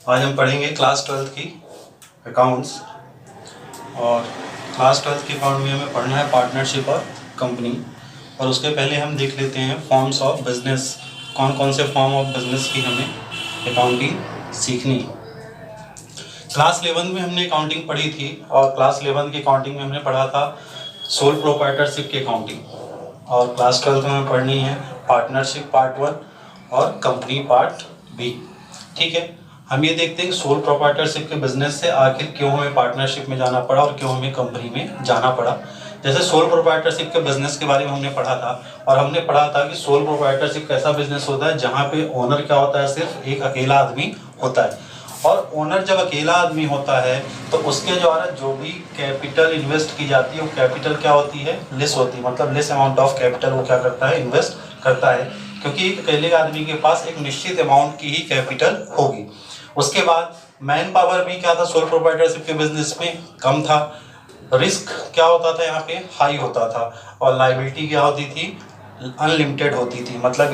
आज हम पढ़ेंगे क्लास 12 की अकाउंट्स। और क्लास 12 की अकाउंट में हमें पढ़ना है पार्टनरशिप और कंपनी। और उसके पहले हम देख लेते हैं फॉर्म्स ऑफ बिजनेस, कौन कौन से फॉर्म ऑफ बिजनेस की हमें अकाउंटिंग सीखनी है। क्लास 11 में हमने अकाउंटिंग पढ़ी थी और क्लास 11 की अकाउंटिंग में हमने पढ़ा था सोल प्रोप्राइटरशिप की अकाउंटिंग। और क्लास 12 में हमें पढ़नी है पार्टनरशिप पार्ट 1 और कंपनी पार्ट बी। ठीक है, हम ये देखते हैं कि सोल प्रोप्राइटरशिप के बिजनेस से आखिर क्यों हमें पार्टनरशिप में जाना पड़ा और क्यों हमें कंपनी में जाना पड़ा। जैसे सोल प्रोप्राइटरशिप के बिजनेस के बारे में हमने पढ़ा था और हमने पढ़ा था कि सोल प्रोप्राइटरशिप कैसा बिजनेस होता है जहाँ पे ओनर क्या होता है, सिर्फ एक अकेला आदमी होता है। और ओनर जब अकेला आदमी होता है तो उसके द्वारा जो भी कैपिटल इन्वेस्ट की जाती है वो कैपिटल क्या होती है, लेस होती है। मतलब लेस अमाउंट ऑफ कैपिटल वो क्या करता है, इन्वेस्ट करता है, क्योंकि एक अकेले आदमी के पास एक निश्चित अमाउंट की ही कैपिटल होगी। उसके बाद मैन पावर भी क्या था सोल प्रोप्राइटरशिप के बिजनेस में, कम था। रिस्क क्या होता था यहाँ पे, हाई होता था। और लायबिलिटी क्या होती थी, अनलिमिटेड होती थी। मतलब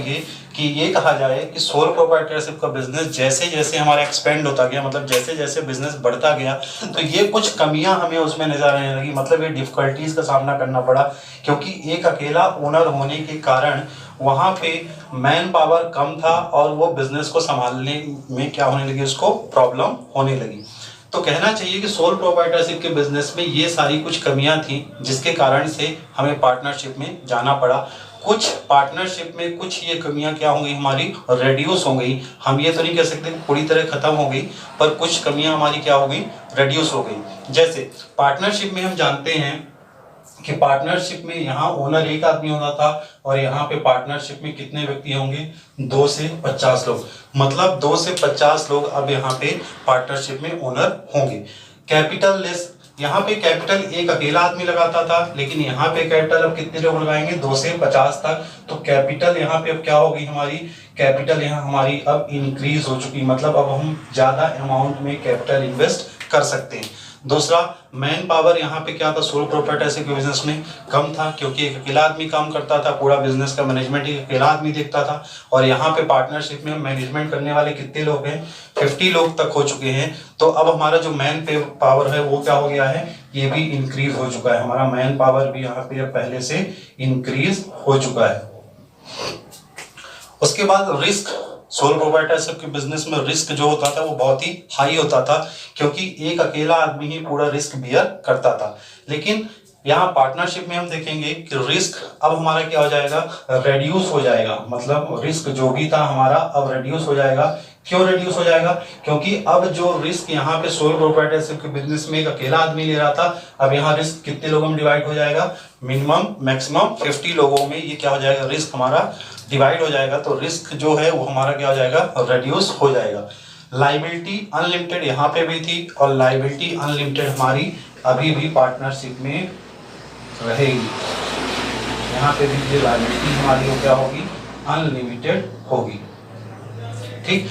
ये कहा जाए कि सोल प्रोप्राइटरशिप का बिजनेस जैसे जैसे हमारा एक्सपेंड होता गया, मतलब जैसे जैसे बिजनेस बढ़ता गया तो ये कुछ कमियां हमें उसमें नजर आने लगी। मतलब ये डिफिकल्टीज का सामना करना पड़ा, क्योंकि एक अकेला ओनर होने के कारण वहाँ पे मैन पावर कम था और वो बिजनेस को संभालने में क्या होने लगी, उसको प्रॉब्लम होने लगी। तो कहना चाहिए कि सोल प्रोप्राइटरशिप के बिजनेस में ये सारी कुछ कमियां थी जिसके कारण से हमें पार्टनरशिप में जाना पड़ा। कुछ पार्टनरशिप में कुछ ये कमियां क्या हो गई, हमारी रेड्यूस हो गई। हम ये तो नहीं कह सकते पूरी तरह खत्म हो गई, पर कुछ कमियां हमारी क्या हो गई, रेड्यूस हो गई। जैसे पार्टनरशिप में हम जानते हैं कि पार्टनरशिप में यहाँ ओनर एक आदमी होता था और यहाँ पे पार्टनरशिप में कितने व्यक्ति होंगे, 2 से 50 लोग। मतलब 2 से 50 लोग अब यहाँ पे पार्टनरशिप में ओनर होंगे। कैपिटल लेस, यहाँ पे कैपिटल एक अकेला आदमी लगाता था, लेकिन यहाँ पे कैपिटल अब कितने लोग लगाएंगे, 2 से 50 तक। तो कैपिटल यहाँ पे अब क्या होगी हमारी, कैपिटल यहाँ हमारी अब इंक्रीज हो चुकी। मतलब अब हम ज्यादा अमाउंट में कैपिटल इन्वेस्ट कर सकते हैं। दूसरा, मैन पावर यहाँ पे क्या था सोल प्रोप्राइटरशिप के बिजनेस में, कम था, क्योंकि एक अकेला आदमी काम करता था, पूरा बिजनेस का मैनेजमेंट एक अकेला आदमी देखता था। और यहाँ पे पार्टनरशिप में मैनेजमेंट करने वाले कितने लोग हैं, 50 लोग तक हो चुके हैं। तो अब हमारा जो मैन पावर है वो क्या हो गया है, ये भी इंक्रीज हो चुका है। हमारा मैन पावर भी यहाँ पे पहले से इंक्रीज हो चुका है। उसके बाद रिस्क, सोल प्रोप्राइटरशिप के बिजनेस में रिस्क जो होता था वो बहुत ही हाई होता था, क्योंकि एक अकेला आदमी ही पूरा रिस्क बियर करता था। लेकिन यहाँ पार्टनरशिप में हम देखेंगे कि रिस्क अब हमारा क्या हो जाएगा, रेड्यूस हो जाएगा। मतलब रिस्क जो भी था हमारा अब रेड्यूस हो जाएगा। क्यों रेड्यूस हो जाएगा, क्योंकि अब जो रिस्क यहाँ पे सोल प्रोप्राइटरशिप के बिजनेस में एक अकेला आदमी ले रहा था, अब यहाँ रिस्क कितने लोगों में डिवाइड हो जाएगा, मिनिमम मैक्सिमम 50 लोगों में ये क्या हो जाएगा, रिस्क हमारा डिवाइड हो जाएगा। तो रिस्क जो है वो हमारा क्या हो जाएगा, रेड्यूस हो जाएगा। लायबिलिटी अनलिमिटेड यहाँ पे भी थी और लायबिलिटी अनलिमिटेड हमारी अभी भी पार्टनरशिप में रहेगी। यहाँ पे भी ये लायबिलिटी हमारी वो क्या होगी, अनलिमिटेड होगी। ठीक,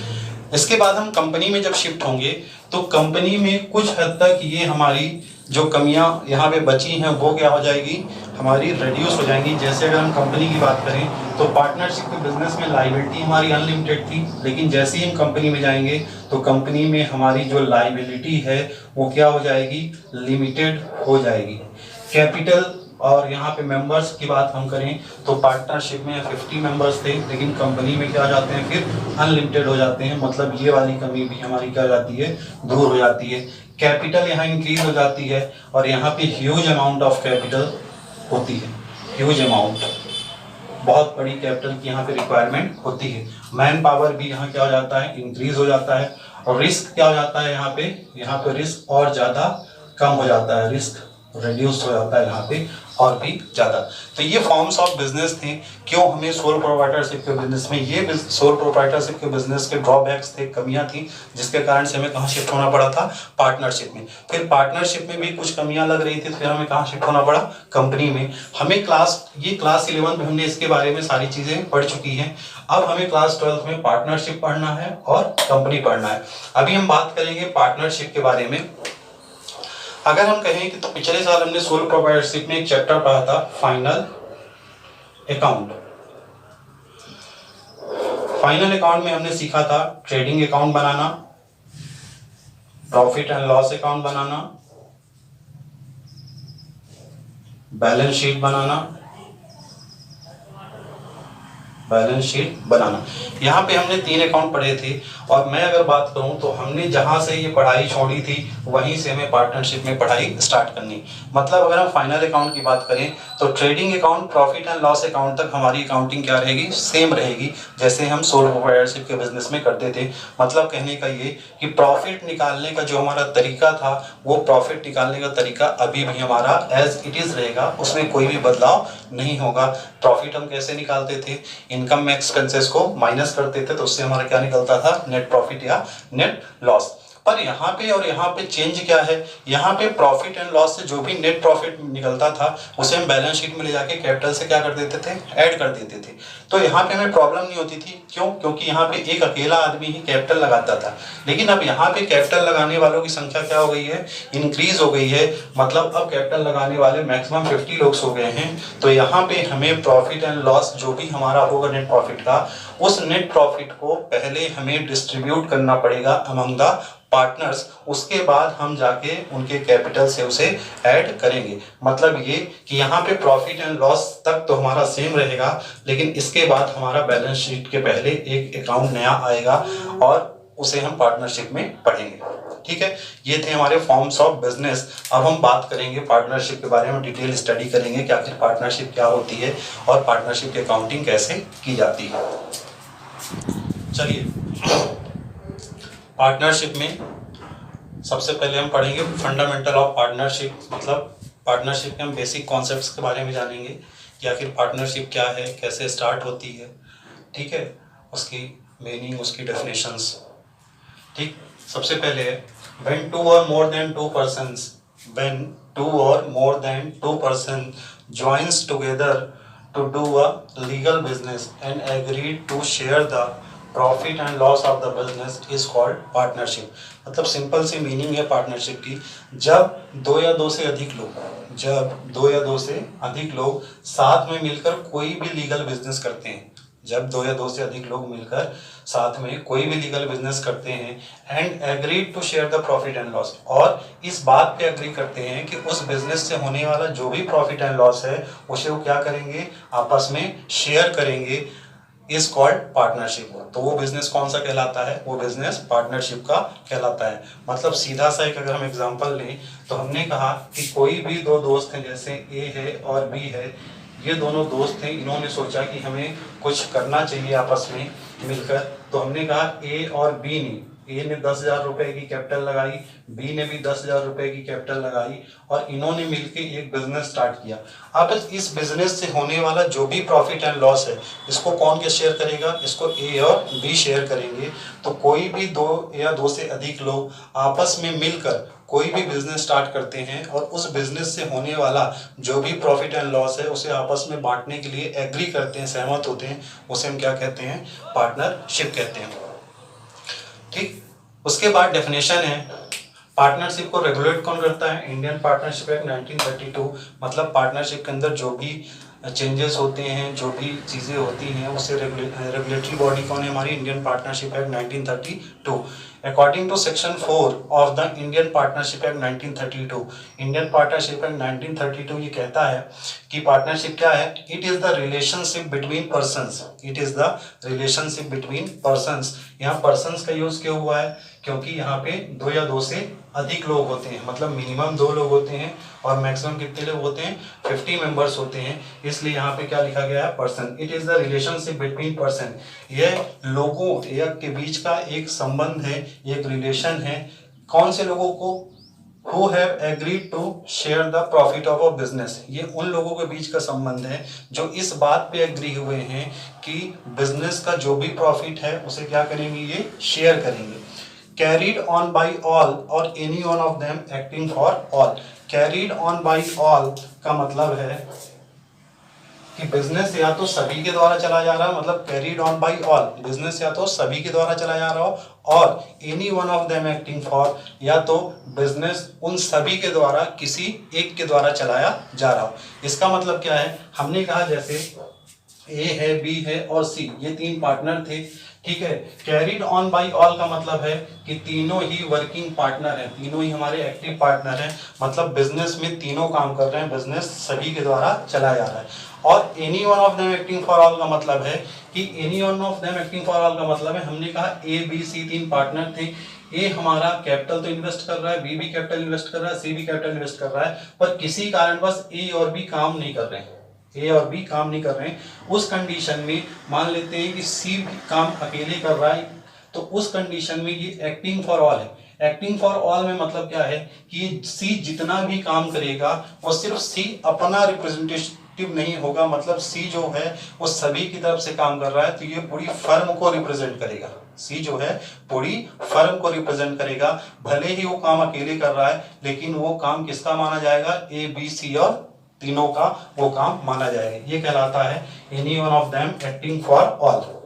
इसके बाद हम कंपनी में जब शिफ्ट होंगे तो कंपनी में कुछ हद तक ये हमारी जो कमियां यहाँ पे बची हैं वो क्या हो जाएगी, हमारी रिड्यूस हो जाएंगी। जैसे अगर हम कंपनी की बात करें तो पार्टनरशिप के बिजनेस में लायबिलिटी हमारी अनलिमिटेड थी, लेकिन जैसे ही हम कंपनी में जाएंगे तो कंपनी में हमारी जो लायबिलिटी है वो क्या हो जाएगी, लिमिटेड हो जाएगी। कैपिटल और यहाँ पे मेंबर्स की बात हम करें तो पार्टनरशिप में 50 मेंबर्स थे, लेकिन कंपनी में क्या हो जाते हैं, फिर अनलिमिटेड हो जाते हैं। मतलब ये वाली कमी भी हमारी क्या हो जाती है, दूर हो जाती है। कैपिटल यहाँ इंक्रीज हो जाती है और यहाँ पे ह्यूज अमाउंट ऑफ कैपिटल होती है, ह्यूज अमाउंट, बहुत बड़ी कैपिटल की यहाँ पे रिक्वायरमेंट होती है। मैन पावर भी यहाँ क्या हो जाता है, इंक्रीज हो जाता है। और रिस्क क्या हो जाता है, यहाँ पे रिस्क और ज्यादा कम हो जाता है, रिस्क रिड्यूस हो जाता है यहाँ पे और भी ज्यादा। तो ये फॉर्म्स ऑफ बिजनेस थे, क्यों हमें सोल प्रोप्राइटरशिप के बिजनेस में, ये सोल प्रोप्राइटरशिप के बिजनेस के ड्रॉबैक्स थे, कमियां थी, जिसके कारण से हमें कहाँ शिफ्ट होना पड़ा था, पार्टनरशिप में। फिर पार्टनरशिप में भी कुछ कमियां लग रही थी, फिर हमें कहाँ शिफ्ट होना पड़ा, कंपनी में। हमें क्लास 11 में हमने इसके बारे में सारी चीजें पढ़ चुकी हैं। अब हमें क्लास 12 में पार्टनरशिप पढ़ना है और कंपनी पढ़ना है। अभी हम बात करेंगे पार्टनरशिप के बारे में। अगर हम कहें कि तो पिछले साल हमने सोल प्रोप्राइटरशिप में एक चैप्टर पढ़ा था, फाइनल अकाउंट। फाइनल अकाउंट में हमने सीखा था ट्रेडिंग अकाउंट बनाना, प्रॉफिट एंड लॉस अकाउंट बनाना, बैलेंस शीट बनाना, बैलेंस शीट बनाना। यहाँ पे हमने 3 अकाउंट पढ़े थे और मैं अगर बात करूँ तो हमने जहाँ से ये पढ़ाई छोड़ी थी वहीं से हमें पार्टनरशिप में पढ़ाई स्टार्ट करनी। मतलब अगर हम फाइनल अकाउंट की बात करें तो trading account, profit and loss account तक हमारी अकाउंटिंग क्या रहेगी, सेम रहेगी जैसे हम सोल प्रोप्राइटरशिप के बिजनेस में करते थे। मतलब कहने का ये कि प्रॉफिट निकालने का जो हमारा तरीका था वो प्रॉफिट निकालने का तरीका अभी भी हमारा एज इट इज रहेगा, उसमें कोई भी बदलाव नहीं होगा। प्रॉफिट हम कैसे निकालते थे, इनकम में एक्सपेंसेस को माइनस करते थे तो उससे हमारा क्या निकलता था, नेट प्रॉफिट या नेट लॉस। पर यहाँ पे और यहाँ पे चेंज क्या है, यहाँ पे प्रॉफिट एंड लॉस से जो भी नेट प्रॉफिट निकलता था उसे हम बैलेंस शीट में ले जाके कैपिटल से क्या कर देते थे, ऐड कर देते थे। तो यहाँ पे हमें प्रॉब्लम नहीं होती थी, क्यों, क्योंकि यहाँ पे एक अकेला आदमी ही कैपिटल लगाता था। लेकिन अब यहाँ पे कैपिटल लगाने वालों की संख्या क्या हो गई है, इंक्रीज हो गई है। मतलब अब कैपिटल लगाने वाले मैक्सिमम 50 लोग हो गए हैं। तो यहाँ पे हमें प्रॉफिट एंड लॉस जो भी हमारा होगा नेट प्रॉफिट का, उस नेट प्रॉफिट को पहले हमें डिस्ट्रीब्यूट करना पड़ेगा अमंग द पार्टनर्स, उसके बाद हम जाके उनके कैपिटल से उसे ऐड करेंगे। मतलब ये कि यहाँ पे प्रॉफिट एंड लॉस तक तो हमारा सेम रहेगा, लेकिन इसके बाद हमारा बैलेंस शीट के पहले एक अकाउंट नया आएगा और उसे हम पार्टनरशिप में पढ़ेंगे। ठीक है, ये थे हमारे फॉर्म्स ऑफ बिजनेस। अब हम बात करेंगे पार्टनरशिप के बारे में, डिटेल स्टडी करेंगे कि आखिर पार्टनरशिप क्या होती है और पार्टनरशिप की अकाउंटिंग कैसे की जाती है। चलिए, पार्टनरशिप में सबसे पहले हम पढ़ेंगे फंडामेंटल ऑफ पार्टनरशिप। मतलब पार्टनरशिप के हम बेसिक कॉन्सेप्ट्स के बारे में जानेंगे कि आखिर पार्टनरशिप क्या है, कैसे स्टार्ट होती है, ठीक है, उसकी मीनिंग, उसकी डेफिनेशंस। ठीक, सबसे पहले when two or more than two persons joins together to do a legal business and agree to share the profit and loss of the business is called partnership. मतलब सिंपल सी meaning है partnership की, जब दो या दो से अधिक लोग साथ में मिलकर कोई भी लीगल बिजनेस करते हैं, जब दो या दो से अधिक लोग मिलकर साथ में कोई भी लीगल बिजनेस करते हैं and agree to share the profit and loss, और इस बात पे एग्री करते हैं कि उस बिजनेस से होने वाला जो भी प्रॉफिट एंड लॉस है उसे वो क्या करेंगे, आपस में शेयर करेंगे, इज कॉल्ड पार्टनरशिप। तो वो बिजनेस कौन सा कहलाता है, वो बिजनेस पार्टनरशिप का कहलाता है। मतलब सीधा सा एक अगर हम एग्जांपल लें तो हमने कहा कि कोई भी दो दोस्त हैं, जैसे ए है और बी है, ये दोनों दोस्त हैं, इन्होंने सोचा कि हमें कुछ करना चाहिए आपस में मिलकर। तो हमने कहा ए और बी ने, ए ने 10,000 रुपए की कैपिटल लगाई, बी ने भी 10,000 रुपए की कैपिटल लगाई और इन्होंने मिलके एक बिजनेस स्टार्ट किया। अब इस बिजनेस से होने वाला जो भी प्रॉफिट एंड लॉस है इसको कौन क्या शेयर करेगा, इसको ए और बी शेयर करेंगे। तो कोई भी दो या दो से अधिक लोग आपस में मिलकर कोई भी बिजनेस स्टार्ट करते हैं और उस बिजनेस से होने वाला जो भी प्रॉफिट एंड लॉस है उसे आपस में बांटने के लिए एग्री करते हैं, सहमत होते हैं, उसे हम क्या कहते हैं, पार्टनरशिप कहते हैं। ठीक, उसके बाद डेफिनेशन है, पार्टनरशिप को रेगुलेट कौन करता है, इंडियन पार्टनरशिप एक्ट 1932। मतलब पार्टनरशिप के अंदर जो भी चेंजेस होते हैं, जो भी चीज़ें होती हैं, उससे रेगुलेटरी बॉडी कौन है, हमारी Indian Partnership Act 1932। According to section 4 of the Indian Partnership Act 1932, Indian Partnership Act 1932 ये कहता है कि पार्टनरशिप क्या है, it is the relationship between persons, it is the relationship between persons. यहाँ पर्सन्स का यूज क्यों हुआ है, क्योंकि यहाँ पे दो या दो से अधिक लोग होते हैं, मतलब मिनिमम 2 लोग होते हैं और मैक्सिमम कितने लोग होते हैं, 50 मेंबर्स होते हैं, इसलिए यहाँ पे क्या लिखा गया है, person. It is the relationship between person, यह लोगों या के बीच का एक संबंध है, एक रिलेशन है। कौन से लोगों को, who have agreed to share the profit of a business, ये उन लोगों के बीच का संबंध है जो इस बात पे एग्री हुए हैं कि बिजनेस का जो भी प्रॉफिट है उसे क्या करेंगे, ये शेयर करेंगे। carried on by all or any one of them acting for all, carried on by all का मतलब है कि बिजनेस या तो सभी के द्वारा चला जा रहा है, मतलब carried on by all, business या तो सभी के द्वारा चला जा रहा हो, और any one of them acting for, या तो बिजनेस उन सभी के द्वारा किसी एक के द्वारा चलाया जा रहा हो। इसका मतलब क्या है, हमने कहा जैसे ए है, बी है और सी, ये 3 पार्टनर थे, ठीक है। कैरिड ऑन बाय ऑल का मतलब है कि तीनों ही वर्किंग पार्टनर हैं, तीनों ही हमारे एक्टिव पार्टनर हैं, मतलब बिजनेस में तीनों काम कर रहे हैं, बिजनेस सभी के द्वारा चलाया जा रहा है। और any one of them acting for all का मतलब है कि any one of them acting for all का मतलब है, हमने कहा ए बी सी तीन पार्टनर थे, ए हमारा कैपिटल तो इन्वेस्ट कर रहा है, बी भी कैपिटल इन्वेस्ट कर रहा है, सी भी कैपिटल इन्वेस्ट कर रहा है, पर किसी कारणवश ए और बी काम नहीं कर रहे हैं, ए और बी काम नहीं कर रहे हैं। उस कंडीशन में मान लेते हैं कि सी काम अकेले कर रहा है, तो उस कंडीशन में ये एक्टिंग फॉर ऑल है। एक्टिंग फॉर ऑल में मतलब क्या है कि सी जितना भी काम करेगा वो सिर्फ सी अपना रिप्रेजेंटेटिव नहीं होगा, मतलब सी जो है वो सभी की तरफ से काम कर रहा है, तो ये पूरी फर्म को रिप्रेजेंट करेगा। सी जो है पूरी फर्म को रिप्रेजेंट करेगा, भले ही वो काम अकेले कर रहा है, लेकिन वो काम किसका माना जाएगा, ए बी सी और तीनों का वो काम माना जाएगा। ये कहलाता है any one of them acting for all.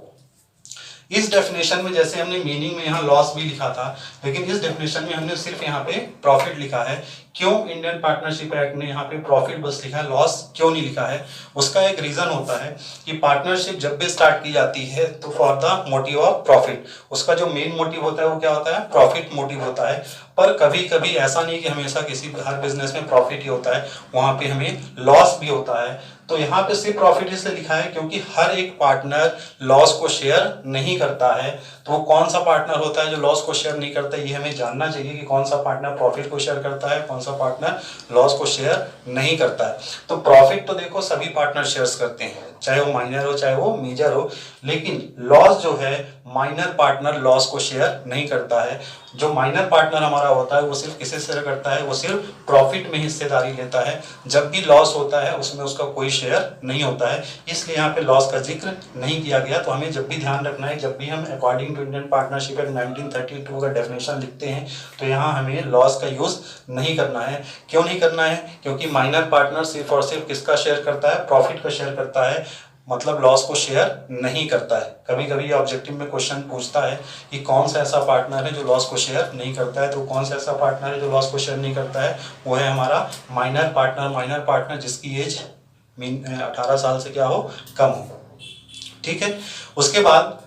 इस डेफिनेशन में जैसे हमने मीनिंग में यहाँ लॉस भी लिखा था, लेकिन इस डेफिनेशन में हमने सिर्फ यहाँ पे प्रॉफिट लिखा है। क्यों इंडियन पार्टनरशिप एक्ट ने यहाँ पे प्रॉफिट बस लिखा है, लॉस क्यों नहीं लिखा है? उसका एक रीजन होता है कि पार्टनरशिप जब भी स्टार्ट की जाती है तो for the motive of profit, उसका जो मेन मोटिव होता है वो क्या होता है, प्रॉफिट मोटिव होता है। पर कभी कभी ऐसा नहीं कि हमेशा किसी हर बिजनेस में प्रॉफिट ही होता है, वहां पे हमें लॉस भी होता है। तो यहाँ पे सिर्फ प्रॉफिट इसलिए लिखा है क्योंकि हर एक पार्टनर लॉस को शेयर नहीं करता है। तो वो कौन सा पार्टनर होता है जो लॉस को शेयर नहीं करता, ये हमें जानना चाहिए कि कौन सा पार्टनर प्रॉफिट को शेयर करता है, कौन सा पार्टनर लॉस को शेयर नहीं करता है। तो प्रॉफिट तो देखो सभी पार्टनर शेयर्स करते हैं, चाहे वो माइनर हो चाहे वो मेजर हो, लेकिन लॉस जो है माइनर पार्टनर लॉस को शेयर नहीं करता है। जो माइनर पार्टनर हमारा होता है वो सिर्फ किसे शेयर करता है, वो सिर्फ प्रॉफिट में हिस्सेदारी लेता है। जब भी लॉस होता है उसमें उसका कोई शेयर नहीं होता है, इसलिए यहाँ पे लॉस का जिक्र नहीं किया गया। तो हमें जब भी ध्यान रखना है, जब भी हम according to Indian Partnership Act 1932 का डेफिनेशन लिखते हैं तो यहाँ हमें लॉस का यूज नहीं करना है। क्यों नहीं करना है? क्योंकि माइनर पार्टनर सिर्फ और सिर्फ किसका शेयर करता है, प्रॉफिट का शेयर करता है, मतलब लॉस को शेयर नहीं करता है। कभी कभी ऑब्जेक्टिव में क्वेश्चन पूछता है कि कौन सा ऐसा पार्टनर है जो लॉस को शेयर नहीं करता है, तो कौन सा ऐसा पार्टनर है जो लॉस को शेयर नहीं करता है, वो है हमारा माइनर पार्टनर। माइनर पार्टनर जिसकी एज 18 साल से क्या हो, कम हो। ठीक है। उसके बाद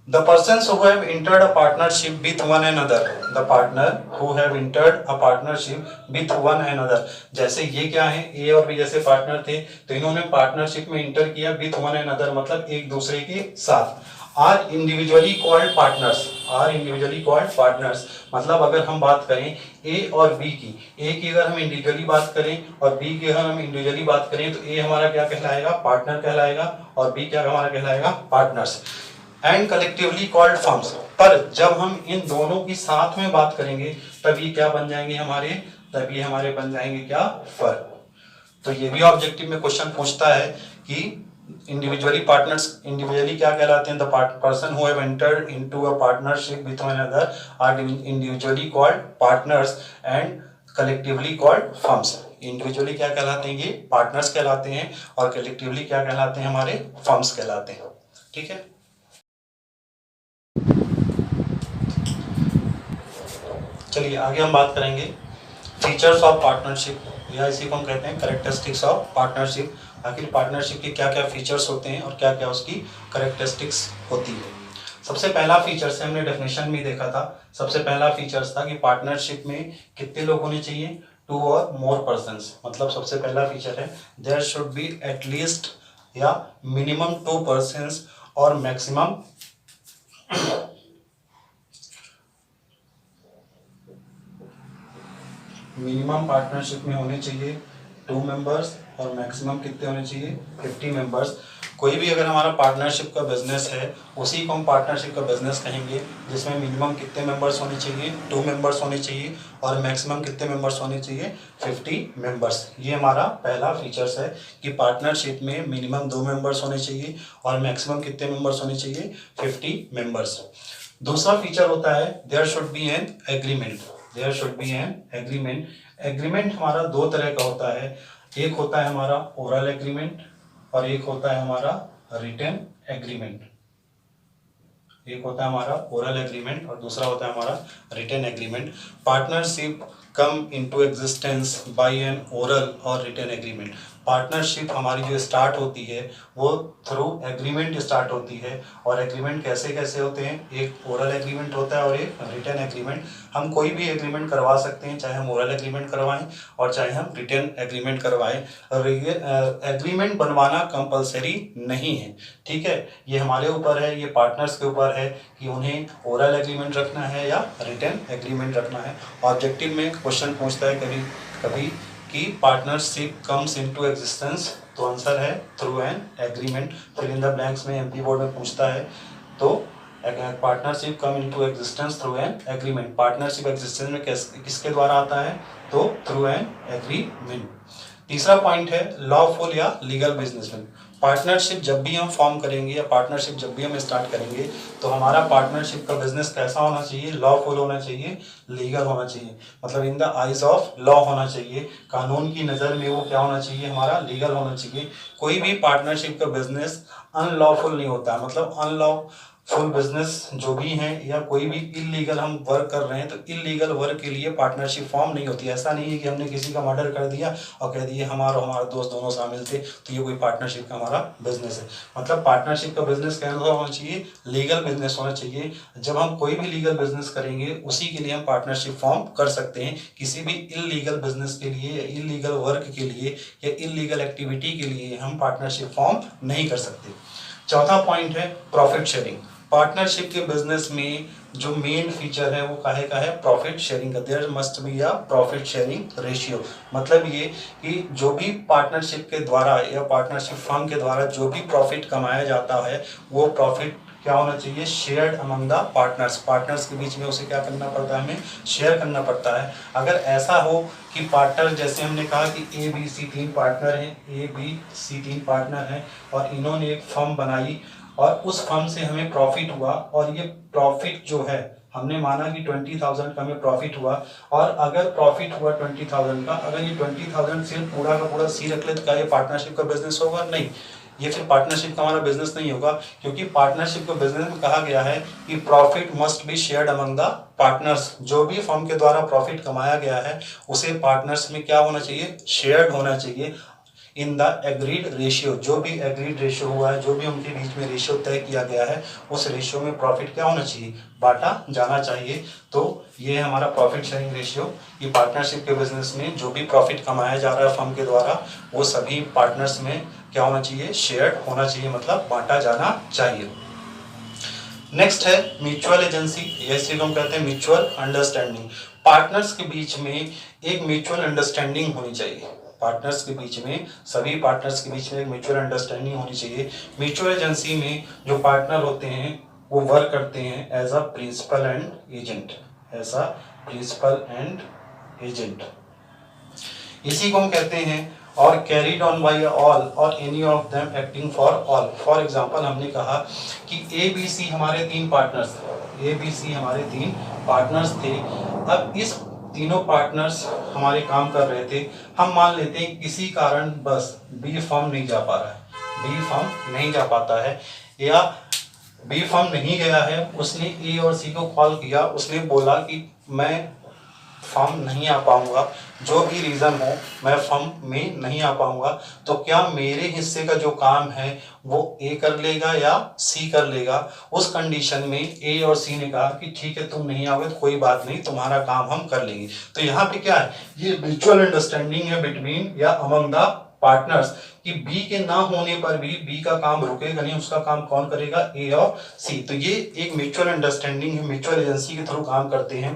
the persons who have entered a partnership with one another, the partner who have entered a partnership with one another, जैसे ये क्या है, ए और बी जैसे पार्टनर थे तो इन्होंने पार्टनरशिप में इंटर किया with one another, मतलब एक दूसरे के साथ। Are individually called partners, are individually called partners, मतलब अगर हम बात करें ए और बी की, ए की अगर हम इंडिविजुअली बात करें और बी की अगर हम इंडिविजुअली बात करें तो ए हमारा क्या कहलाएगा, पार्टनर कहलाएगा, और बी क्या हमारा कहलाएगा, partners. And collectively called firms, पर जब हम इन दोनों की साथ में बात करेंगे तब ये क्या बन जाएंगे हमारे, तब ये हमारे बन जाएंगे क्या, फर्म। तो ये भी ऑब्जेक्टिव में क्वेश्चन पूछता है कि इंडिविजुअली पार्टनर्स, इंडिविजुअली क्या कहलाते हैं, the person who have entered into a partnership with one another are individually called partners and collectively called firms. Individually क्या कहलाते हैं, ये पार्टनर्स कहलाते हैं, और कलेक्टिवली क्या कहलाते हैं, हमारे फर्म्स कहलाते हैं। ठीक है। चलिए आगे हम बात करेंगे फीचर्स ऑफ पार्टनरशिप, या इसी को हम कहते हैं कैरेक्टरिस्टिक्स ऑफ पार्टनरशिप। आखिर पार्टनरशिप के क्या क्या फीचर्स होते हैं और क्या क्या उसकी कैरेक्टरिस्टिक्स होती है। सबसे पहला फीचर्स है, हमने डेफिनेशन में देखा था, सबसे पहला फीचर्स था कि पार्टनरशिप में कितने लोग होने चाहिए, 2 और मोर पर्सन्स। मतलब सबसे पहला फीचर है देयर शुड बी एटलीस्ट या मिनिमम 2 पर्सन्स और मैक्सिमम मिनिमम पार्टनरशिप में होने चाहिए 2 मेंबर्स और मैक्सिमम कितने होने चाहिए, 50 मेंबर्स। कोई भी अगर हमारा पार्टनरशिप का बिजनेस है उसी को हम पार्टनरशिप का बिजनेस कहेंगे, जिसमें मिनिमम कितने मेंबर्स होने चाहिए, 2 मेंबर्स होने चाहिए, और मैक्सिमम कितने मेंबर्स होने चाहिए, 50 मेंबर्स। ये हमारा पहला फीचर्स है कि पार्टनरशिप में मिनिमम 2 मेंबर्स होने चाहिए और मैक्सिमम कितने मेंबर्स होने चाहिए, 50 मेंबर्स। दूसरा फीचर होता है there should be an agreement, there should be an agreement. Agreement हमारा 2 तरह का होता है, एक होता है हमारा ओरल एग्रीमेंट और एक होता है हमारा रिटन एग्रीमेंट। एक होता है हमारा ओरल एग्रीमेंट और दूसरा होता है हमारा written agreement. Partnership come into existence by an oral और रिटन एग्रीमेंट। पार्टनरशिप हमारी जो स्टार्ट होती है वो थ्रू एग्रीमेंट स्टार्ट होती है। और एग्रीमेंट कैसे कैसे होते हैं, एक ओरल एग्रीमेंट होता है और एक रिटन एग्रीमेंट। हम कोई भी एग्रीमेंट करवा सकते हैं, चाहे हम ओरल एग्रीमेंट करवाएं और चाहे हम रिटन एग्रीमेंट करवाएं। एग्रीमेंट बनवाना कंपलसरी नहीं है, ठीक है, ये हमारे ऊपर है, ये पार्टनर्स के ऊपर है कि उन्हें ओरल एग्रीमेंट रखना है या रिटन एग्रीमेंट रखना है। ऑब्जेक्टिव में क्वेश्चन पूछता है कभी कभी कि पार्टनरशिप कम्स इनटू एग्जिस्टेंस, तो आंसर है through an agreement. Fill in the blanks में एमपी बोर्ड में पूछता है, तो partnership come into existence through an agreement. Partnership existence में किसके द्वारा आता है, तो थ्रू एन एग्रीमेंट। तीसरा पॉइंट है लॉफुल या लीगल बिजनेसमैन। पार्टनरशिप जब भी हम फॉर्म करेंगे या पार्टनरशिप जब भी हम स्टार्ट करेंगे तो हमारा पार्टनरशिप का बिजनेस कैसा होना चाहिए, लॉफुल होना चाहिए, लीगल होना चाहिए, मतलब in the eyes of law होना चाहिए। कानून की नज़र में वो क्या होना चाहिए, हमारा लीगल होना चाहिए। कोई भी पार्टनरशिप का बिजनेस अनलॉफुल नहीं होता, मतलब अनलॉफुल बिजनेस जो भी हैं या कोई भी इलीगल हम वर्क कर रहे हैं तो इलीगल वर्क के लिए पार्टनरशिप फॉर्म नहीं होती। ऐसा नहीं है कि हमने किसी का मर्डर कर दिया और कह दिए हमारा दोस्त दोनों शामिल थे तो ये कोई पार्टनरशिप का हमारा बिजनेस है। मतलब पार्टनरशिप का बिजनेस कैसा होना चाहिए, लीगल बिजनेस होना चाहिए। जब हम कोई भी लीगल बिजनेस करेंगे उसी के लिए हम पार्टनरशिप फॉर्म कर सकते हैं। किसी भी इलीगल बिजनेस के लिए या इलीगल वर्क के लिए या इलीगल एक्टिविटी के लिए हम पार्टनरशिप फॉर्म नहीं कर सकते। चौथा पॉइंट है प्रॉफिट शेयरिंग। पार्टनरशिप के बिजनेस में जो मेन फीचर है वो काहे का है, प्रॉफिट शेयरिंग का। There must be a profit sharing ratio. मतलब ये कि जो भी पार्टनरशिप के द्वारा या पार्टनरशिप फर्म के द्वारा जो भी प्रॉफिट कमाया जाता है वो प्रॉफिट क्या होना चाहिए, shared among the partners. Partners के बीच में उसे क्या करना पड़ता है, हमें शेयर करना पड़ता है। अगर ऐसा हो कि पार्टनर, जैसे हमने कहा कि ए बी सी तीन पार्टनर हैं, ए बी सी तीन पार्टनर हैं और इन्होंने एक फर्म बनाई और उस फर्म से हमें प्रॉफिट हुआ और ये प्रॉफिट जो है हमने माना कि 20,000 का हमें प्रॉफिट हुआ। और अगर प्रॉफिट हुआ 20,000 का, अगर ये 20,000 सिर्फ पूरा का पूरा सी रख ले तो क्या ये पार्टनरशिप का बिजनेस होगा, नहीं, ये फिर पार्टनरशिप का हमारा बिजनेस नहीं होगा। क्योंकि पार्टनरशिप के बिजनेस में कहा गया है कि profit must be shared among the partners. जो भी फर्म के द्वारा प्रॉफिट कमाया गया है उसे पार्टनर्स में क्या होना चाहिए, शेयर्ड होना चाहिए इन द एग्रीड रेशियो। जो भी एग्रीड रेशियो हुआ है, जो भी उनके बीच में रेशियो तय किया गया है उस रेशियो में प्रॉफिट क्या होना चाहिए, बांटा जाना चाहिए। तो ये हमारा प्रॉफिट शेयरिंग रेशियो। ये पार्टनरशिप के बिजनेस में जो भी प्रॉफिट कमाया जा रहा है फर्म के द्वारा वो सभी पार्टनर्स में क्या होना चाहिए, शेयर्ड होना चाहिए, मतलब बांटा जाना चाहिए। नेक्स्ट है म्यूचुअल एजेंसी, इसी को हम कहते हैं म्यूचुअल अंडरस्टैंडिंग। पार्टनर्स के बीच में एक म्यूचुअल अंडरस्टैंडिंग होनी चाहिए। पार्टनर्स के बीच में, सभी पार्टनर्स के बीच में एक म्यूचुअल अंडरस्टैंडिंग होनी चाहिए। म्यूचुअल एजेंसी में जो पार्टनर होते हैं वो वर्क करते हैं as a principal and agent, as a principal and agent, इसी को हम कहते हैं। और कैरीड ऑन बाय ऑल और any of them acting for all. For example हमने कहा कि ए बी सी हमारे तीन पार्टनर्स, ए बी सी हमारे तीन पार्टनर्स थे। अब इस तीनों पार्टनर्स हमारे काम कर रहे थे। हम मान लेते हैं किसी कारण बस बी फर्म नहीं जा पा रहा है, बी फर्म नहीं जा पाता है या बी फर्म नहीं गया है। उसने ए और सी को कॉल किया, उसने बोला कि मैं फर्म नहीं आ पाऊंगा, जो भी रीज़न हो मैं फर्म में नहीं आ पाऊंगा। तो क्या मेरे हिस्से का जो काम है वो ए कर लेगा या सी कर लेगा। उस कंडीशन में ए और सी ने कहा कि ठीक है तुम नहीं आओगे तो कोई बात नहीं, तुम्हारा काम हम कर लेंगे। तो यहाँ पे क्या है, ये म्यूचुअल अंडरस्टैंडिंग है बिटवीन या अमंग द पार्टनर्स कि बी के ना होने पर भी बी का काम रुकेगा नहीं, उसका काम कौन करेगा, ए और सी। तो ये एक म्यूचुअल अंडरस्टैंडिंग है, म्यूचुअल एजेंसी के थ्रू काम करते हैं,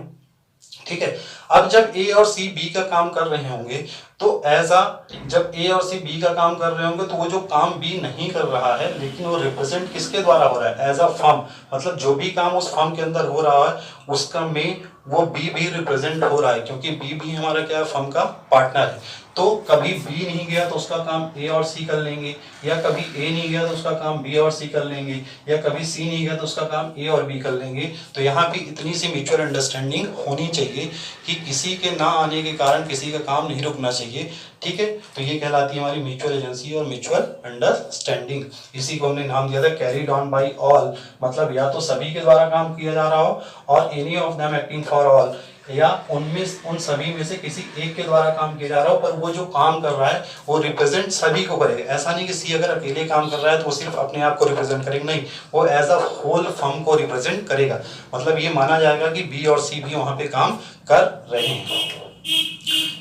ठीक है। अब जब ए और सी बी का काम कर रहे होंगे तो जब ए और सी बी का काम कर रहे होंगे तो वो जो काम बी नहीं कर रहा है लेकिन वो रिप्रेजेंट किसके द्वारा हो रहा है, एज अ फर्म। मतलब जो भी काम उस फर्म के अंदर हो रहा है उसका में वो बी भी रिप्रेजेंट हो रहा है, क्योंकि बी भी हमारा क्या है, फर्म का पार्टनर है। तो कभी बी नहीं गया तो उसका काम ए और सी कर लेंगे, या कभी ए नहीं गया तो उसका काम बी और सी कर लेंगे, या कभी सी नहीं गया तो उसका काम ए और बी कर लेंगे। तो यहाँ पे इतनी सी म्यूचुअल अंडरस्टैंडिंग होनी चाहिए कि किसी के ना आने के कारण किसी का काम नहीं रुकना चाहिए, ठीक है। तो ये कहलाती है हमारी म्यूचुअल एजेंसी और म्यूचुअल अंडरस्टैंडिंग। इसी को हमने नाम दिया था कैरीड ऑन बाय ऑल, मतलब या तो सभी के द्वारा काम किया जा रहा हो और any of them acting for all. या उन सभी में से किसी एक के द्वारा काम किया जा रहा हो, पर वो जो काम कर रहा है वो रिप्रेजेंट सभी को करेगा। ऐसा नहीं कि सी अगर अकेले काम कर रहा है तो वो सिर्फ अपने आप को रिप्रेजेंट करेगा, नहीं, वो एज अ होल फर्म को रिप्रेजेंट करेगा। मतलब ये माना जाएगा कि बी और सी भी वहां पे काम कर रहे हैं।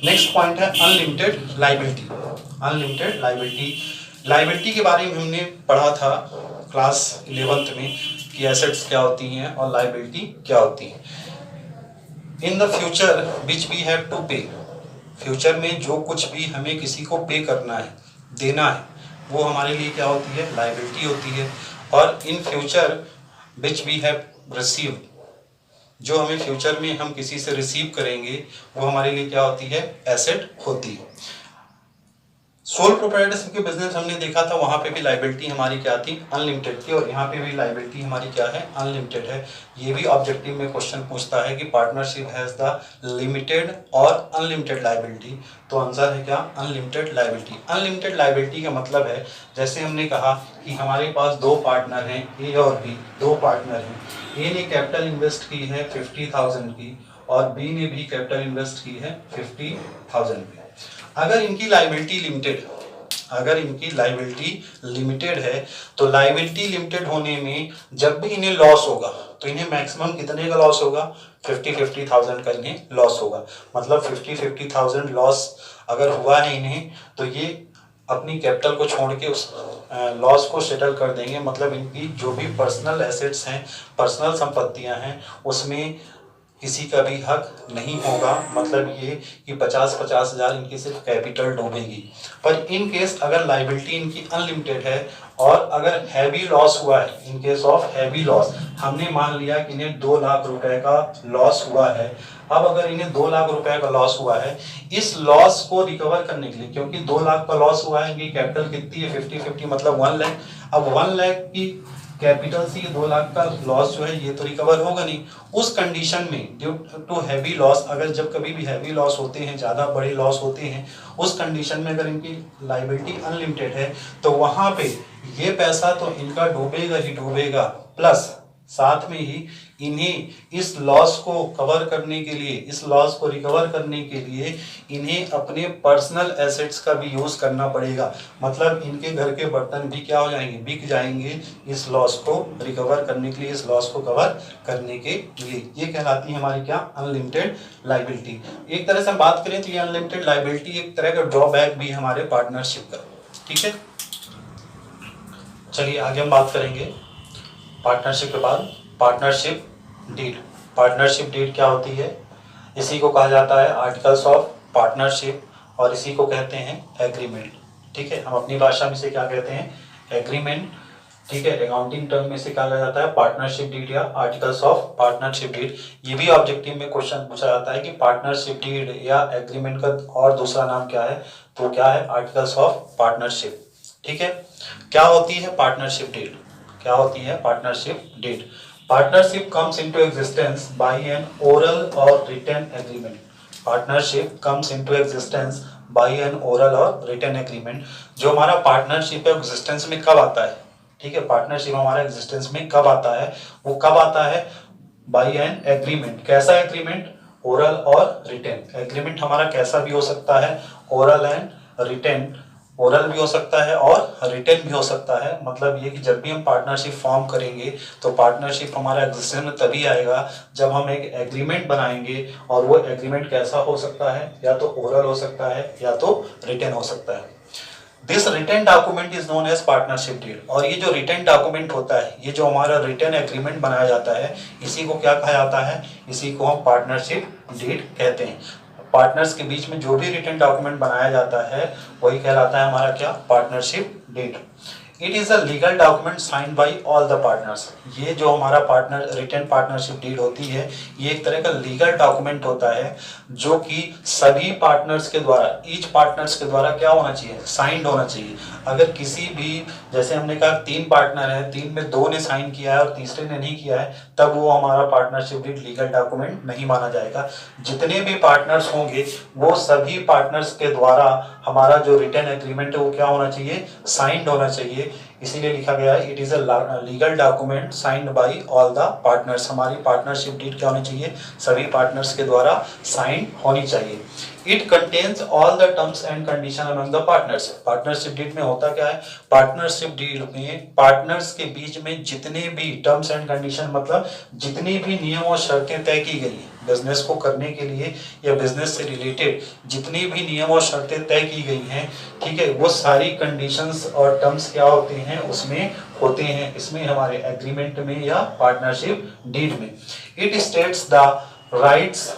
नेक्स्ट पॉइंट है unlimited liability. Unlimited liability, liability के बारे में हमने पढ़ा था क्लास 11th में कि एसेट्स क्या होती हैं और लायबिलिटी क्या होती है। In the future which we have to pay, future में जो कुछ भी हमें किसी को पे करना है, देना है, वो हमारे लिए क्या होती है, लायबिलिटी होती है। और in future which we have received, जो हमें फ्यूचर में हम किसी से रिसीव करेंगे वो हमारे लिए क्या होती है, एसेट होती है। सोल प्रोप्राइटरशिप के बिजनेस हमने देखा था, वहां पे भी लायबिलिटी हमारी क्या थी, अनलिमिटेड थी, और यहाँ पे भी लायबिलिटी हमारी क्या है, अनलिमिटेड है। ये भी ऑब्जेक्टिव में क्वेश्चन पूछता है कि पार्टनरशिप हैज द लिमिटेड और अनलिमिटेड लायबिलिटी, तो आंसर है क्या, अनलिमिटेड लायबिलिटी। अनलिमिटेड लायबिलिटी का मतलब है, जैसे हमने कहा कि हमारे पास दो पार्टनर हैं, ए और बी, दो पार्टनर हैं। ए ने कैपिटल इन्वेस्ट की है 50,000 की और बी ने भी कैपिटल इन्वेस्ट की है 50,000 की। अगर इनकी लायबिलिटी लिमिटेड, अगर इनकी लायबिलिटी लिमिटेड है तो लायबिलिटी लिमिटेड होने में जब भी इन्हें लॉस होगा तो इन्हें मैक्सिमम कितने का लॉस होगा, 50,000 का इन्हें लॉस होगा। मतलब 50,000 लॉस अगर हुआ है इन्हें तो ये अपनी कैपिटल को छोड़ के उस लॉस को सेटल कर देंगे। मतलब इनकी जो भी पर्सनल एसेट्स हैं, पर्सनल संपत्तियां हैं, उसमें किसी का भी हक नहीं होगा। मतलब ये कि 50-50 हज़ार इनकी सिर्फ कैपिटल डूबेगी। पर इन केस अगर लायबिलिटी इनकी अनलिमिटेड है और अगर हैवी लॉस हुआ है, in case of heavy loss, हमने मान लिया कि इन्हें 2 लाख रुपए का लॉस हुआ है। अब अगर इन्हें 2 लाख रुपए का लॉस हुआ है, इस लॉस को रिकवर करने के लिए, क्योंकि 2 लाख का लॉस हुआ है, इनकी कैपिटल कितनी है, 50-50 मतलब 1 लाख। अब 1 लाख की कैपिटल से 2 लाख का लॉस जो है ये तो रिकवर होगा नहीं। उस कंडीशन में ड्यू टू हैवी लॉस, अगर जब कभी भी हैवी लॉस होते हैं, ज़्यादा बड़े लॉस होते हैं, उस कंडीशन में अगर इनकी लायबिलिटी अनलिमिटेड है तो वहाँ पे ये पैसा तो इनका डूबेगा ही डूबेगा, प्लस साथ में ही इन्हें इस लॉस को कवर करने के लिए, इस लॉस को रिकवर करने के लिए इन्हें अपने पर्सनल एसेट्स का भी यूज करना पड़ेगा। मतलब इनके घर के बर्तन भी क्या हो जाएंगे, बिक जाएंगे इस लॉस को रिकवर करने के लिए, इस लॉस को कवर करने के लिए। ये कहलाती है हमारी क्या, अनलिमिटेड लायबिलिटी। एक तरह से हम बात करें तो ये अनलिमिटेड लायबिलिटी एक तरह का ड्रॉबैक भी हमारे पार्टनरशिप का। ठीक है, चलिए आगे हम बात करेंगे पार्टनरशिप के बाद पार्टनरशिप डीड। पार्टनरशिप डीड क्या होती है, इसी को कहा जाता है आर्टिकल्स ऑफ पार्टनरशिप और इसी को कहते हैं एग्रीमेंट। ठीक है, हम अपनी भाषा में से क्या कहते हैं, एग्रीमेंट। ठीक है, अकाउंटिंग टर्म में से क्या कहा जाता है, पार्टनरशिप डीड या आर्टिकल्स ऑफ पार्टनरशिप डीड। ये भी ऑब्जेक्टिव में क्वेश्चन पूछा जाता है कि पार्टनरशिप डीड या एग्रीमेंट का और दूसरा नाम क्या है, तो क्या है, आर्टिकल्स ऑफ पार्टनरशिप। ठीक है, क्या होती है पार्टनरशिप डीड, क्या होती है partnership deed. Partnership comes into existence by an oral और written agreement. Partnership comes into existence by an oral और रिटन एग्रीमेंट। जो हमारा पार्टनरशिप है एग्जिस्टेंस में कब आता है, ठीक है, पार्टनरशिप हमारा एग्जिस्टेंस में कब आता है, वो कब आता है, बाय एन एग्रीमेंट। कैसा एग्रीमेंट, ओरल और रिटन। एग्रीमेंट हमारा कैसा भी हो सकता है, ओरल एंड रिटन। ओरल भी हो सकता है और रिटन भी हो सकता है। मतलब ये कि जब भी हम पार्टनरशिप फॉर्म करेंगे तो पार्टनरशिप हमारा एग्जिस्टेंस में तभी आएगा जब हम एक एग्रीमेंट बनाएंगे, और वो एग्रीमेंट कैसा हो सकता है, या तो ओरल हो सकता है या तो रिटन हो सकता है। This written document is known as partnership deed. और ये जो रिटन डॉक्यूमेंट होता है, ये जो हमारा रिटन एग्रीमेंट बनाया जाता है, इसी को क्या कहा जाता है, इसी को हम पार्टनरशिप डीड कहते हैं। पार्टनर्स के बीच में जो भी रिटन डॉक्यूमेंट बनाया जाता है वही कहलाता है हमारा क्या, partnership deed. It is a legal document signed by all the partners. ये जो हमारा पार्टनर रिटन पार्टनरशिप डीड होती है, ये एक तरह का लीगल डॉक्यूमेंट होता है जो कि सभी पार्टनर्स के द्वारा, ईच पार्टनर्स के द्वारा क्या होना चाहिए, साइंड होना चाहिए। अगर किसी भी, जैसे हमने कहा 3 पार्टनर है, 3 में 2 ने साइन किया है और तीसरे ने नहीं किया है, तब वो हमारा पार्टनरशिप डीड लीगल डॉक्यूमेंट नहीं माना जाएगा। जितने भी पार्टनर्स होंगे वो सभी पार्टनर्स के द्वारा हमारा जो रिटन एग्रीमेंट है वो क्या होना चाहिए, साइंड होना चाहिए। इसीलिए लिखा गया है it is a legal document signed by all the partners. हमारी पार्टनरशिप डीड क्या होनी चाहिए, सभी पार्टनर्स के द्वारा साइन होनी चाहिए। It contains all the terms and condition among the partners. Partnership deed में होता क्या है, पार्टनरशिप डीड में पार्टनर्स के बीच में जितने भी टर्म्स एंड कंडीशन मतलब जितनी भी नियम और शर्तें तय की गई हैं बिजनेस को करने के लिए या बिजनेस से रिलेटेड जितनी भी नियम और शर्तें तय की गई हैं, ठीक है, वो सारी कंडीशंस और टर्म्स क्या होते हैं उसमें होते हैं, इसमें हमारे एग्रीमेंट में या पार्टनरशिप डीड में। It states the rights,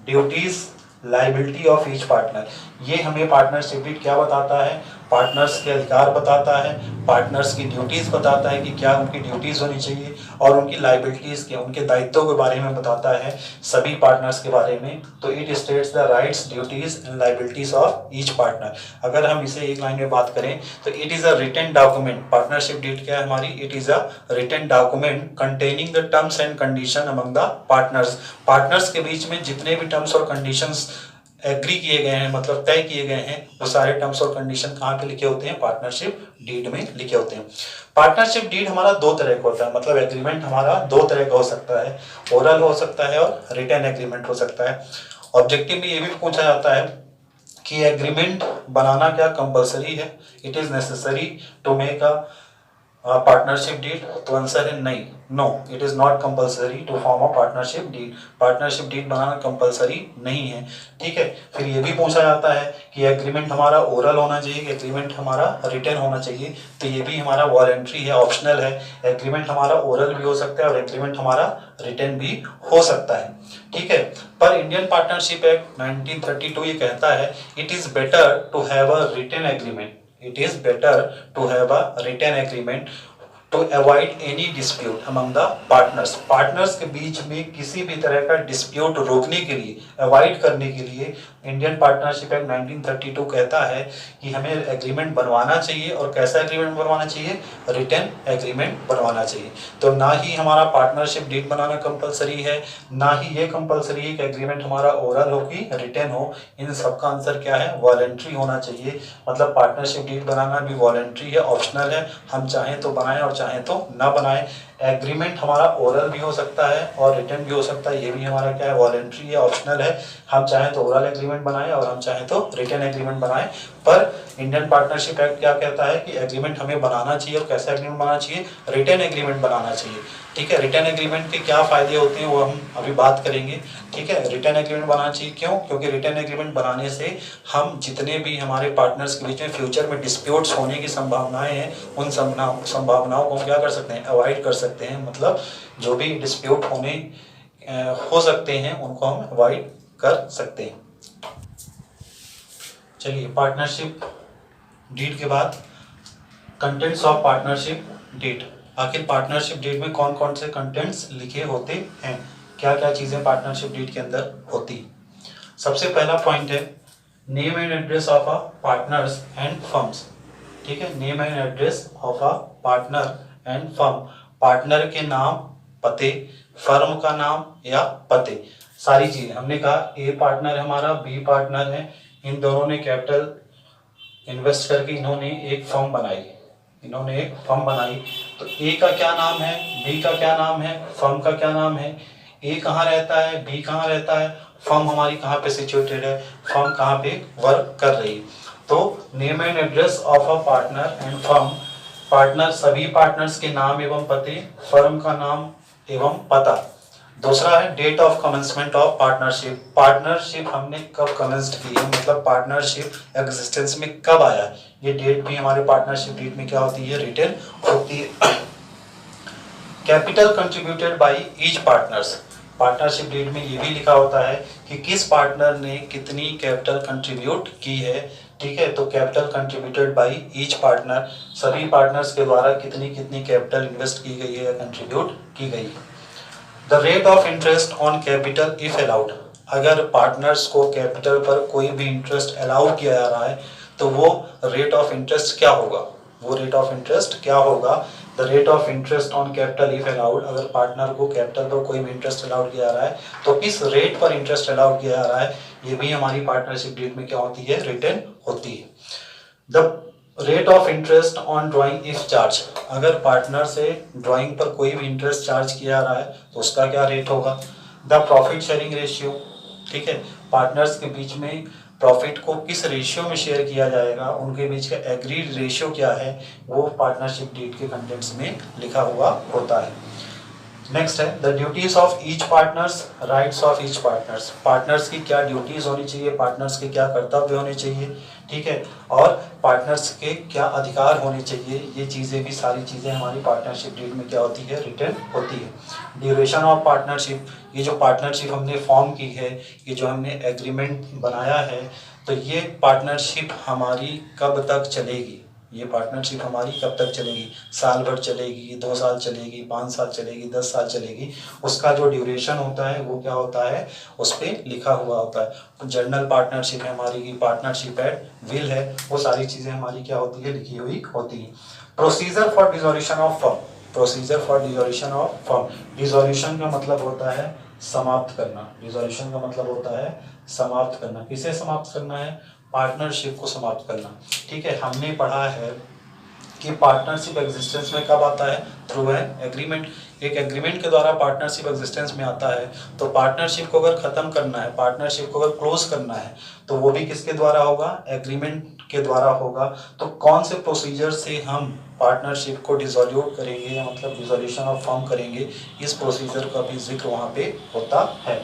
duties, liability of each partner. ये हमें पार्टनरशिप डीड क्या बताता है, पार्टनर्स के अधिकार बताता है, पार्टनर्स की ड्यूटीज बताता है कि क्या उनकी ड्यूटीज होनी चाहिए और उनकी लाइबिलिटीज के उनके दायित्वों के बारे में बताता है सभी पार्टनर्स के बारे में। तो it states the rights, duties and liabilities of each partner. अगर हम इसे एक लाइन में बात करें तो it is a written document. Partnership deed क्या है हमारी, it is a written document containing the terms and condition among the partners. Partners के बीच में जितने भी टर्म्स और कंडीशंस एग्री किए गए हैं मतलब तय किए गए हैं वो सारे टर्म्स और कंडीशन कहाँ पे लिखे होते हैं, पार्टनरशिप डीड में लिखे होते हैं। पार्टनरशिप डीड हमारा दो तरह का होता है, मतलब एग्रीमेंट हमारा दो तरह का हो सकता है, ओरल हो सकता है और रिटन एग्रीमेंट हो सकता है। ऑब्जेक्टिव में ये भी पूछा जाता है कि एग्रीमेंट बनाना क्या कंपलसरी है, it is necessary to make a partnership deed. तो आंसर है नहीं, no it is not compulsory to form a partnership deed. Partnership deed बनाना कंपलसरी नहीं है, ठीक है। फिर ये भी पूछा जाता है कि एग्रीमेंट हमारा ओरल होना चाहिए कि एग्रीमेंट हमारा रिटन होना चाहिए, तो ये भी हमारा वॉलेंट्री है, ऑप्शनल है। एग्रीमेंट हमारा ओरल भी हो सकता है और एग्रीमेंट हमारा रिटन भी हो सकता है, ठीक है। पर इंडियन पार्टनरशिप एक्ट 1932 ये कहता है it is better to have a written agreement, it is better to have a written agreement to avoid any dispute among the partners। Partners के बीच में किसी भी तरह का डिस्प्यूट रोकने के लिए, अवॉइड करने के लिए इंडियन पार्टनरशिप एक्ट 1932 कहता है कि हमें एग्रीमेंट बनवाना चाहिए। और कैसा एग्रीमेंट बनवाना चाहिए, रिटन एग्रीमेंट बनवाना चाहिए। तो ना ही हमारा पार्टनरशिप डीड बनाना कंपलसरी है, ना ही ये कंपलसरी है कि एग्रीमेंट हमारा ओरल हो कि रिटन हो। इन सबका आंसर क्या है, वॉलेंट्री होना चाहिए। मतलब पार्टनरशिप डीड बनाना भी वॉलेंट्री है, ऑप्शनल है, हम चाहें तो बनाएं और चाहें तो ना बनाएं। एग्रीमेंट हमारा ओरल भी हो सकता है और रिटन भी हो सकता है, ये भी हमारा क्या है, वॉलेंट्री है, ऑप्शनल है। हम चाहें तो ओरल एग्रीमेंट बनाएं और हम चाहें तो रिटन एग्रीमेंट बनाएं। पर इंडियन पार्टनरशिप एक्ट क्या कहता है कि एग्रीमेंट हमें बनाना चाहिए और कैसा एग्रीमेंट बनाना चाहिए, रिटन एग्रीमेंट बनाना चाहिए, ठीक है। रिटन एग्रीमेंट के क्या फायदे होते हैं वो हम अभी बात करेंगे, ठीक है। रिटन एग्रीमेंट बनाना चाहिए क्यों, क्योंकि रिटन एग्रीमेंट बनाने से हम जितने भी हमारे पार्टनर्स के बीच में फ्यूचर में डिस्प्यूट्स होने की संभावनाएं हैं उन संभावनाओं को हम क्या कर सकते हैं, अवॉइड कर सकते हैं। मतलब जो भी डिस्प्यूट होने हो सकते हैं उनको हम अवॉइड कर सकते हैं। चलिए पार्टनरशिप डीड के बाद कंटेंट्स ऑफ पार्टनरशिप डीड। आखिर पार्टनरशिप डीड में कौन कौन से कंटेंट्स लिखे होते हैं, क्या क्या चीज़ें पार्टनरशिप डीड के अंदर होती। सबसे पहला पॉइंट है name and address of a partners and firms, ठीक है। Name and address of a partner and firm, partner के नाम, पते, फर्म का नाम या पते, सारी चीजें। हमने कहा ए पार्टनर हमारा, बी पार्टनर है, इन दोनों ने कैपिटल इन्वेस्ट करके इन्होंने एक फर्म बनाई, तो ए का क्या नाम है, बी का क्या नाम है, फर्म का क्या नाम है, ए कहाँ रहता है, बी कहाँ रहता है, फर्म हमारी कहाँ पे सिचुएटेड है, फर्म कहाँ पे वर्क कर रही है। तो name and address of a partner and firm, partner सभी पार्टनर्स के नाम एवं पते, फर्म का नाम एवं पता। दूसरा है date of commencement of partnership, partnership हमने कब कमेंस्ड की है, मतलब पार्टनरशिप एग्जिस्टेंस में कब आया, ये डेट भी हमारे पार्टनरशिप डेट में क्या होती है, रिटन होती है। Capital contributed by each partners, partnership deed में ये भी लिखा होता है कि किस पार्टनर ने कितनी कैपिटल कंट्रीब्यूट की है, ठीक है। तो capital contributed by each partner, सभी पार्टनर्स के द्वारा कितनी कितनी कैपिटल इन्वेस्ट की गई है या कंट्रीब्यूट की गई है। The rate of interest on capital if allowed, अगर पार्टनर्स को कैपिटल पर कोई भी इंटरेस्ट अलाउ किया जा रहा है तो वो रेट ऑफ इंटरेस्ट क्या होगा, the rate of interest on capital if allowed, अगर पार्टनर को कैपिटल पर कोई भी इंटरेस्ट अलाउड किया जा रहा है तो किस रेट पर इंटरेस्ट अलाउड किया जा रहा है, ये भी हमारी पार्टनरशिप डीड में क्या होती है, रिटन होती है। The rate of interest on drawing if charge, अगर पार्टनर से ड्राइंग पर कोई भी इंटरेस्ट चार्ज किया जा रहा है तो उसका क्या रेट होगा। द प्रॉफिट शेयरिंग रेशियो, ठीक है, पार्टनर्स के बीच में प्रॉफिट को किस रेशियो में शेयर किया जाएगा, उनके बीच का एग्रीड रेशियो क्या है, वो पार्टनरशिप डीड के कंटेंट्स में लिखा हुआ होता है। नेक्स्ट है the duties of each partners, rights of each partners, partners की क्या ड्यूटीज होनी चाहिए, पार्टनर्स के क्या कर्तव्य होने चाहिए, ठीक है, और पार्टनर्स के क्या अधिकार होने चाहिए, ये चीज़ें भी सारी चीज़ें हमारी पार्टनरशिप डीड में क्या होती है, रिटर्न होती है। ड्यूरेशन ऑफ पार्टनरशिप, ये जो पार्टनरशिप हमने फॉर्म की है, ये जो हमने एग्रीमेंट बनाया है, तो ये पार्टनरशिप हमारी कब तक चलेगी, ये पार्टनरशिप हमारी कब तक चलेगी, साल भर चलेगी, 2 साल चलेगी, 5 साल चलेगी, 10 साल चलेगी, उसका जो ड्यूरेशन होता है वो क्या होता है, उस पर लिखा हुआ होता है। जर्नल पार्टनरशिप है हमारी की, पार्टनरशिप एट विल है, वो सारी चीज़ें हमारी क्या होती है, लिखी हुई होती है। Procedure for dissolution of firm, procedure for dissolution of firm, dissolution का मतलब होता है समाप्त करना, डिसोल्यूशन का मतलब होता है समाप्त करना, किसे समाप्त करना है, पार्टनरशिप को समाप्त करना, ठीक है। हमने पढ़ा है कि पार्टनरशिप एग्जिस्टेंस में कब आता है, थ्रू एन एग्रीमेंट, एक एग्रीमेंट के द्वारा पार्टनरशिप एग्जिस्टेंस में आता है। तो पार्टनरशिप को अगर ख़त्म करना है, पार्टनरशिप को अगर क्लोज करना है, तो वो भी किसके द्वारा होगा, एग्रीमेंट के द्वारा होगा। तो कौन से प्रोसीजर से हम पार्टनरशिप को डिसोल्यूट करेंगे, या मतलब डिसोल्यूशन ऑफ फॉर्म करेंगे, इस प्रोसीजर का भी जिक्र वहाँ पे होता है।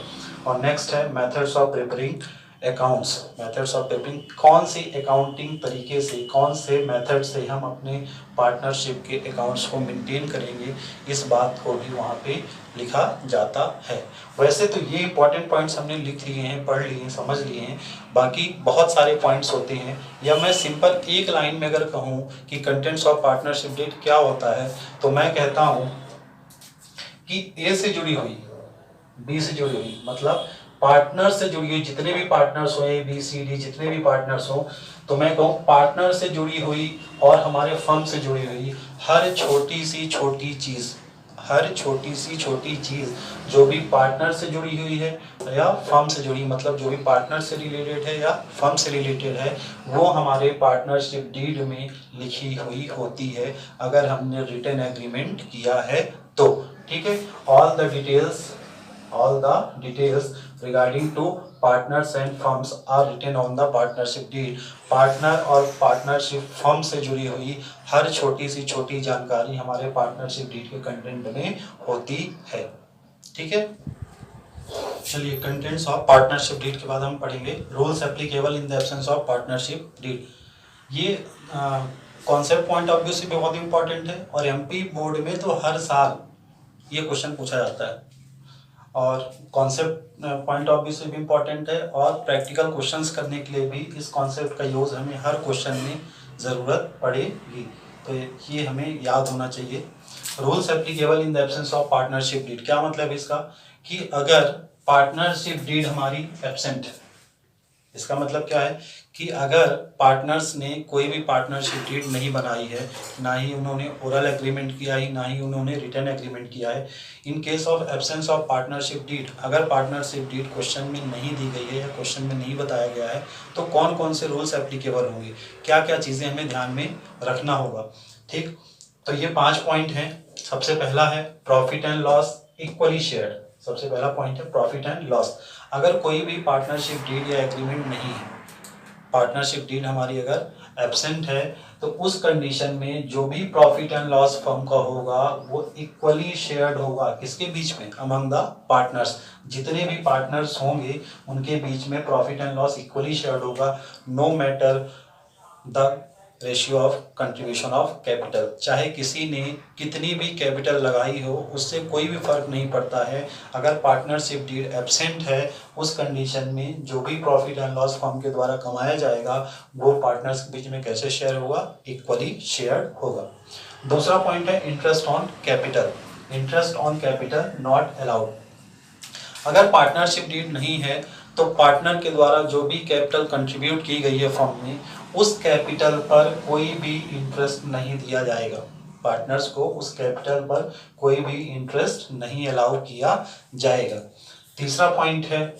और नेक्स्ट है methods of preparing accounts, methods of preparing, कौन सी अकाउंटिंग तरीके से, कौन से मेथड से हम अपने पार्टनरशिप के अकाउंट्स को मेंटेन करेंगे, इस बात को भी वहाँ पे लिखा जाता है। वैसे तो ये इंपॉर्टेंट पॉइंट्स हमने लिख लिए हैं, पढ़ लिए हैं, समझ लिए हैं, बाकी बहुत सारे पॉइंट्स होते हैं। या मैं सिंपल एक लाइन में अगर कहूँ कि कंटेंट्स ऑफ पार्टनरशिप डीड क्या होता है, तो मैं कहता हूँ कि ए से जुड़ी हुई, बी से जुड़ी हुई, मतलब पार्टनर से जुड़ी हुई जितने भी पार्टनर्स हो, ए बी सी डी जितने भी पार्टनर्स हो, तो मैं कहूँ पार्टनर से जुड़ी हुई और हमारे फर्म से जुड़ी हुई हर छोटी सी छोटी चीज़, हर छोटी सी छोटी चीज़ जो भी पार्टनर से जुड़ी हुई है या फर्म से जुड़ी, मतलब जो भी पार्टनर से रिलेटेड है या फर्म से रिलेटेड है, वो हमारे पार्टनरशिप डीड में लिखी हुई होती है, अगर हमने रिटन एग्रीमेंट किया है तो, ठीक है। all the details regarding to partners and firms are written on the partnership deed। Partner और पार्टनरशिप फर्म से जुड़ी हुई हर छोटी सी छोटी जानकारी हमारे पार्टनरशिप डीड के कंटेंट में होती है, ठीक है। चलिए, कंटेंट्स ऑफ पार्टनरशिप डीड के बाद हम पढ़ेंगे rules applicable in the absence of partnership deed. ये कॉन्सेप्ट पॉइंट ऑफ व्यू से भी बहुत इंपॉर्टेंट है, और एमपी बोर्ड में तो हर साल ये क्वेश्चन पूछा जाता है, और कॉन्सेप्ट पॉइंट ऑफ व्यू से भी इम्पॉर्टेंट है, और प्रैक्टिकल क्वेश्चंस करने के लिए भी इस कॉन्सेप्ट का यूज़ हमें हर क्वेश्चन में ज़रूरत पड़ेगी, तो ये हमें याद होना चाहिए। Rules applicable in the absence of partnership deed, क्या मतलब इसका, कि अगर पार्टनरशिप डीड हमारी एब्सेंट है, इसका मतलब क्या है कि अगर पार्टनर्स ने कोई भी पार्टनरशिप डीड नहीं बनाई है, ना ही उन्होंने ओरल एग्रीमेंट किया है, ना ही उन्होंने रिटन एग्रीमेंट किया है, in case of absence of partnership deed, अगर पार्टनरशिप डीड क्वेश्चन में नहीं दी गई है या क्वेश्चन में नहीं बताया गया है, तो कौन कौन से रूल्स एप्लीकेबल होंगे, क्या क्या चीज़ें हमें ध्यान में रखना होगा, ठीक। तो ये 5 पॉइंट हैं। सबसे पहला है profit and loss equally shared, सबसे पहला पॉइंट है प्रॉफिट एंड लॉस। अगर कोई भी पार्टनरशिप डीड या एग्रीमेंट नहीं है, पार्टनरशिप डीड हमारी अगर एब्सेंट है, तो उस कंडीशन में जो भी प्रॉफिट एंड लॉस फर्म का होगा वो इक्वली शेयर्ड होगा, किसके बीच में, अमंग द पार्टनर्स, जितने भी पार्टनर्स होंगे उनके बीच में profit and loss equally shared होगा, no matter the ratio of contribution of capital, चाहे किसी ने कितनी भी कैपिटल लगाई हो उससे कोई भी फर्क नहीं पड़ता है। अगर पार्टनरशिप डीड एब्सेंट है, उस कंडीशन में जो भी प्रॉफिट एंड लॉस फर्म के द्वारा कमाया जाएगा वो पार्टनर्स के बीच में कैसे शेयर होगा, इक्वली शेयर होगा। दूसरा पॉइंट है interest on capital, interest on capital not allowed. अगर पार्टनरशिप डीड नहीं है तो पार्टनर के द्वारा जो भी कैपिटल कंट्रीब्यूट की गई है फर्म में, उस कैपिटल पर कोई भी इंटरेस्ट नहीं दिया जाएगा, पार्टनर्स को उस कैपिटल पर कोई भी इंटरेस्ट नहीं अलाउ किया जाएगा। तीसरा पॉइंट है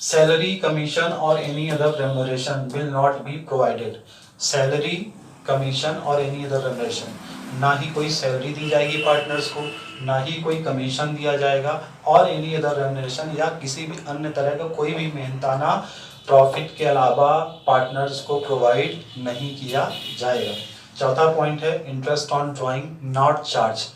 सैलरी, कमीशन और any other remuneration will not be provided. Salary, commission और एनी अदर रेम्युनरेशन। ना ही कोई सैलरी दी जाएगी पार्टनर्स को, ना ही कोई कमीशन दिया जाएगा और एनी अदर रेम्युनरेशन या किसी भी अन्य तरह का कोई भी मेहनताना प्रॉफिट के अलावा पार्टनर्स को प्रोवाइड नहीं किया जाएगा। चौथा पॉइंट है interest on drawing not charge.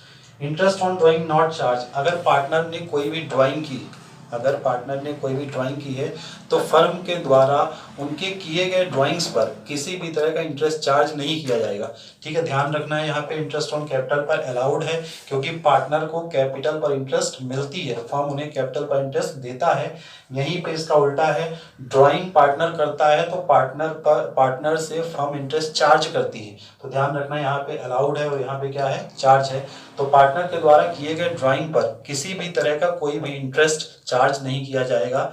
Interest on drawing not charge, अगर पार्टनर ने कोई भी ड्राइंग की, अगर पार्टनर ने कोई भी ड्राइंग की है तो फर्म के द्वारा उनके किए गए ड्राइंग्स पर किसी भी तरह का इंटरेस्ट चार्ज नहीं किया जाएगा। ठीक है, ध्यान रखना है यहाँ पे इंटरेस्ट ऑन कैपिटल पर अलाउड है, क्योंकि पार्टनर को कैपिटल पर इंटरेस्ट मिलती है, फर्म उन्हें कैपिटल पर इंटरेस्ट देता है। यहीं पे इसका उल्टा है, ड्राइंग पार्टनर करता है तो पार्टनर से फर्म इंटरेस्ट चार्ज करती है। तो ध्यान रखना यहाँ पे अलाउड है और यहाँ पे क्या है, चार्ज है। तो पार्टनर के द्वारा किए गए ड्राइंग पर किसी भी तरह का कोई भी इंटरेस्ट चार्ज नहीं किया जाएगा,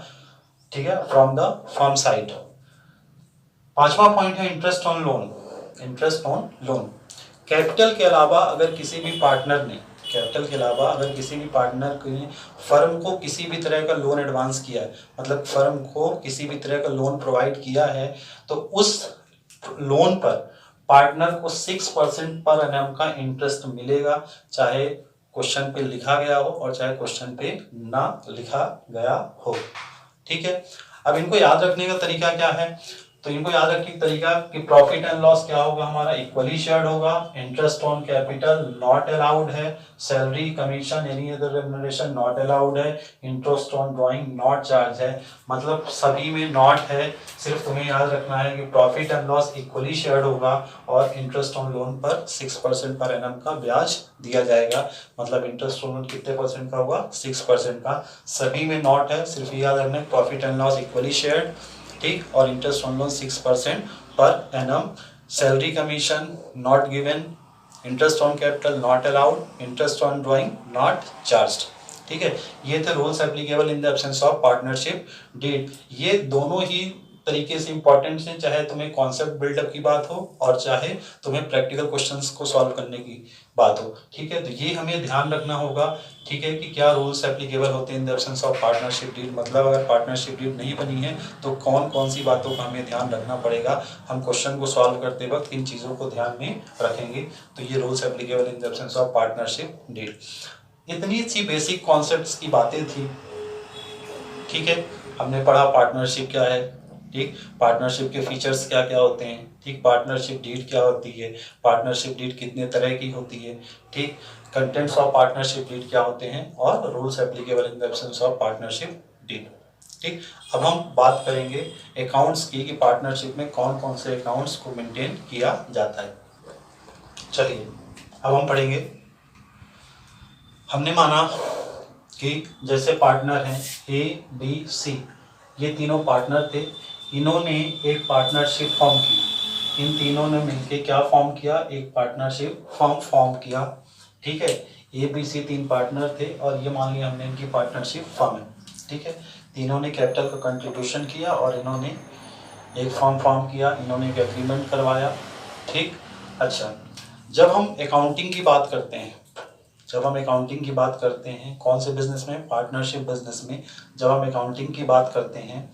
ठीक है, फ्रॉम द फर्म साइड। पांचवा पॉइंट है interest on loan. Interest on loan, capital के अलावा अगर किसी भी पार्टनर ने फर्म को किसी भी तरह का लोन एडवांस किया है, मतलब फर्म को किसी भी तरह का लोन प्रोवाइड किया है, तो उस लोन पर पार्टनर को 6% पर एनम का इंटरेस्ट मिलेगा, चाहे क्वेश्चन पे लिखा गया हो और चाहे क्वेश्चन पे ना लिखा गया हो। ठीक है, अब इनको याद रखने का तरीका क्या है, तो इनको याद रखने का तरीका कि प्रॉफिट एंड लॉस क्या होगा हमारा, इक्वली शेयर्ड होगा। Interest on capital not allowed है। Salary, commission, any other remuneration not allowed है। Interest on drawing not charge है, मतलब सभी में नॉट है। सिर्फ तुम्हें याद रखना है कि profit and loss equally shared होगा और इंटरेस्ट ऑन लोन पर 6% पर एनम का ब्याज दिया जाएगा, मतलब इंटरेस्ट ऑन लोन कितने परसेंट का होगा, 6% का। सभी में नॉट है, सिर्फ याद रखना है profit and loss equally shared, ठीक, और interest on loan 6% per annum. Salary, commission not given, interest on capital not allowed, interest on drawing not charged. ठीक है, ये थे rules applicable in the absence of partnership deed. ये दोनों ही तरीके से इंपॉर्टेंट हैं, चाहे तुम्हें कॉन्सेप्ट बिल्डअप की बात हो और चाहे तुम्हें प्रैक्टिकल क्वेश्चंस को सॉल्व करने की बात हो। ठीक है, तो ये हमें ध्यान रखना होगा, ठीक है, कि क्या रूल्स एप्लीकेबल होते हैं in the absence of partnership deed, मतलब अगर पार्टनरशिप डीड नहीं बनी है तो कौन कौन सी बातों का हमें ध्यान रखना पड़ेगा। हम क्वेश्चन को सॉल्व करते वक्त इन चीज़ों को ध्यान में रखेंगे। तो ये rules applicable in the absence of partnership deed. इतनी सी बेसिक कॉन्सेप्ट्स की बातें थी। ठीक है, हमने पढ़ा पार्टनरशिप क्या है, ठीक, पार्टनरशिप के फीचर्स क्या क्या होते हैं, ठीक, पार्टनरशिप डीड क्या होती है, पार्टनरशिप डीड कितने तरह की होती है, ठीक, कंटेंट्स ऑफ पार्टनरशिप डीड क्या होते हैं और rules applicable in the absence of partnership deed. ठीक, अब हम बात करेंगे अकाउंट्स की कि पार्टनरशिप में कौन कौन से अकाउंट्स को मेंटेन किया जाता है। चलिए अब हम पढ़ेंगे। हमने माना कि जैसे पार्टनर हैं ए, बी, सी, ये तीनों पार्टनर थे, इन्होंने एक पार्टनरशिप फॉर्म की। इन तीनों ने मिलकर क्या फॉर्म किया, एक पार्टनरशिप फर्म फॉर्म किया। ठीक है, ए, बी, सी तीन पार्टनर थे और ये मान लिया हमने इनकी पार्टनरशिप फर्म है। ठीक है, तीनों ने कैपिटल का कंट्रीब्यूशन किया और इन्होंने एक फॉर्म किया, इन्होंने एक एग्रीमेंट करवाया। ठीक, अच्छा, जब हम अकाउंटिंग की बात करते हैं, कौन से बिजनेस में, पार्टनरशिप बिजनेस में जब हम अकाउंटिंग की बात करते हैं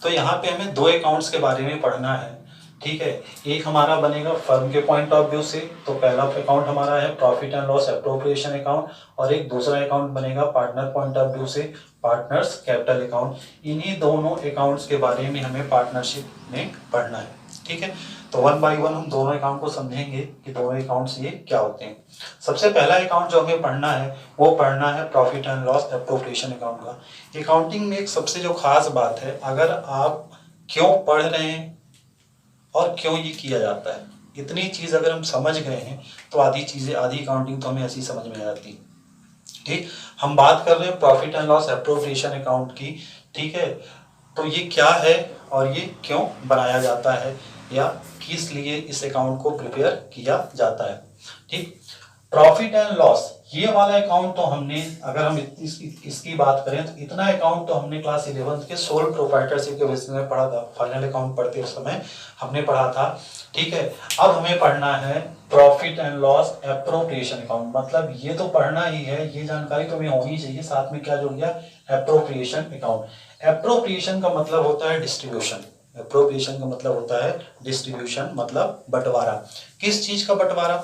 तो यहाँ पे हमें दो अकाउंट्स के बारे में पढ़ना है। ठीक है, एक हमारा बनेगा फर्म के पॉइंट ऑफ व्यू से, तो पहला अकाउंट हमारा है profit and loss appropriation account, और एक दूसरा अकाउंट बनेगा पार्टनर पॉइंट ऑफ व्यू से, पार्टनर्स कैपिटल अकाउंट। इन्हीं दोनों अकाउंट्स के बारे में हमें पार्टनरशिप में पढ़ना है। ठीक है, तो 1 बाय 1 हम दोनों अकाउंट को समझेंगे कि दोनों अकाउंट्स ये क्या होते हैं। सबसे पहला अकाउंट जो हमें पढ़ना है वो पढ़ना है profit and loss appropriation account का। अकाउंटिंग में एक सबसे जो खास बात है, अगर आप क्यों पढ़ रहे हैं और क्यों ये किया जाता है, इतनी चीज़ अगर हम समझ गए हैं तो आधी अकाउंटिंग तो हमें ऐसी समझ में आ जाती है। ठीक, हम बात कर रहे हैं profit and loss appropriation account की। ठीक है, तो ये क्या है और ये क्यों बनाया जाता है या किस लिए इस अकाउंट को प्रिपेयर किया जाता है। ठीक, प्रॉफिट एंड लॉस ये वाला अकाउंट तो हमने, अगर हम इसकी बात करें तो इतना अकाउंट तो हमने क्लास 11th के सोल प्रोप्राइटरशिप के विषय में पढ़ा था, फाइनल अकाउंट पढ़ते उस समय हमने पढ़ा था। ठीक है, अब हमें पढ़ना है profit and loss appropriation account, मतलब ये तो पढ़ना ही है, ये जानकारी तो हमें होनी चाहिए, साथ में क्या जुड़ गया, एप्रोप्रिएशन अकाउंट। एप्रोप्रिएशन का मतलब होता है डिस्ट्रीब्यूशन। एप्रोप्रिएशन का मतलब होता है डिस्ट्रीब्यूशन, मतलब बंटवारा। किस चीज का बंटवारा?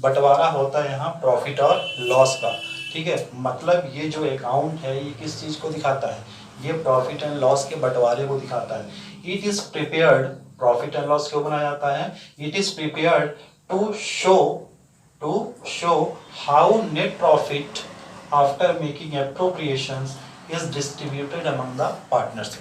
बंटवारा होता है यहाँ प्रॉफिट और लॉस का, ठीक है। मतलब ये जो अकाउंट है ये किस चीज को दिखाता है? ये प्रॉफिट एंड लॉस के बंटवारे को दिखाता है। It is prepared, profit and loss क्यों बनाया जाता है? It is prepared to show how net profit after making appropriations is distributed among the partners.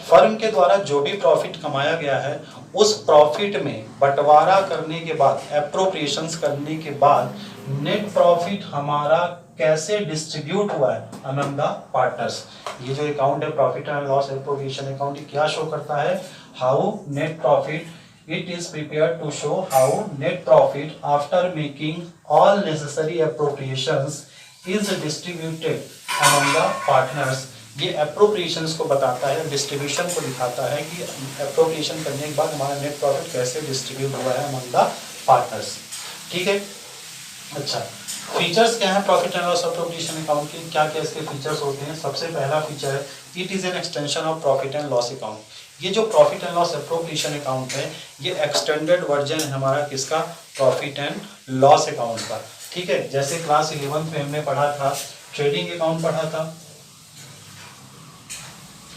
Firm के द्वारा जो भी प्रॉफिट कमाया गया है उस प्रॉफिट में बंटवारा करने के बाद, एप्रोप्रिएशंस करने के बाद नेट प्रॉफिट हमारा कैसे डिस्ट्रीब्यूट हुआ है अमंग द पार्टनर्स। ये जो अकाउंट है profit and loss appropriation account, ये क्या शो करता है? How net profit, it is prepared to show how net profit after making all necessary appropriations is distributed among the partners। ये appropriations को बताता है, distribution को दिखाता है कि appropriation करने के बाद हमारा net profit कैसे distribute हुआ है among the partners, ठीक है। अच्छा, फीचर्स क्या है profit and loss appropriation account के? क्या क्या इसके फीचर्स होते हैं? सबसे पहला फीचर है it is an extension of profit and loss account. ये जो profit and loss appropriation account है ये एक्सटेंडेड वर्जन है हमारा किसका? प्रॉफिट एंड लॉस अकाउंट का, ठीक है। जैसे क्लास 11th में हमने पढ़ा था ट्रेडिंग अकाउंट पढ़ा था,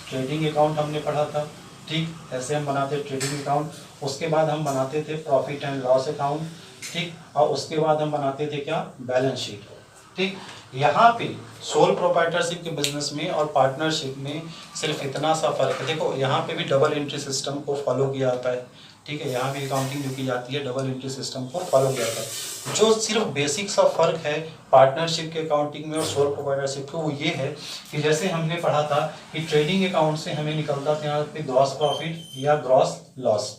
ट्रेडिंग अकाउंट हमने पढ़ा था, ठीक। ऐसे हम बनाते ट्रेडिंग अकाउंट, उसके बाद हम बनाते थे प्रॉफिट एंड लॉस अकाउंट, ठीक। और उसके बाद हम बनाते थे क्या? बैलेंस शीट, ठीक। यहाँ पे सोल प्रोप्राइटरशिप के बिजनेस में और पार्टनरशिप में सिर्फ इतना सा फर्क है। देखो यहाँ पे भी डबल एंट्री सिस्टम को फॉलो किया जाता है, ठीक है। यहाँ भी अकाउंटिंग जो की जाती है डबल एंट्री सिस्टम को फॉलो किया जाता है। जो सिर्फ बेसिक सा फर्क है पार्टनरशिप के अकाउंटिंग में और सोल प्रोप्राइटरशिप को, वो ये है कि जैसे हमने पढ़ा था कि ट्रेडिंग अकाउंट से हमें निकलता था यहाँ पे ग्रॉस प्रॉफिट या ग्रॉस लॉस।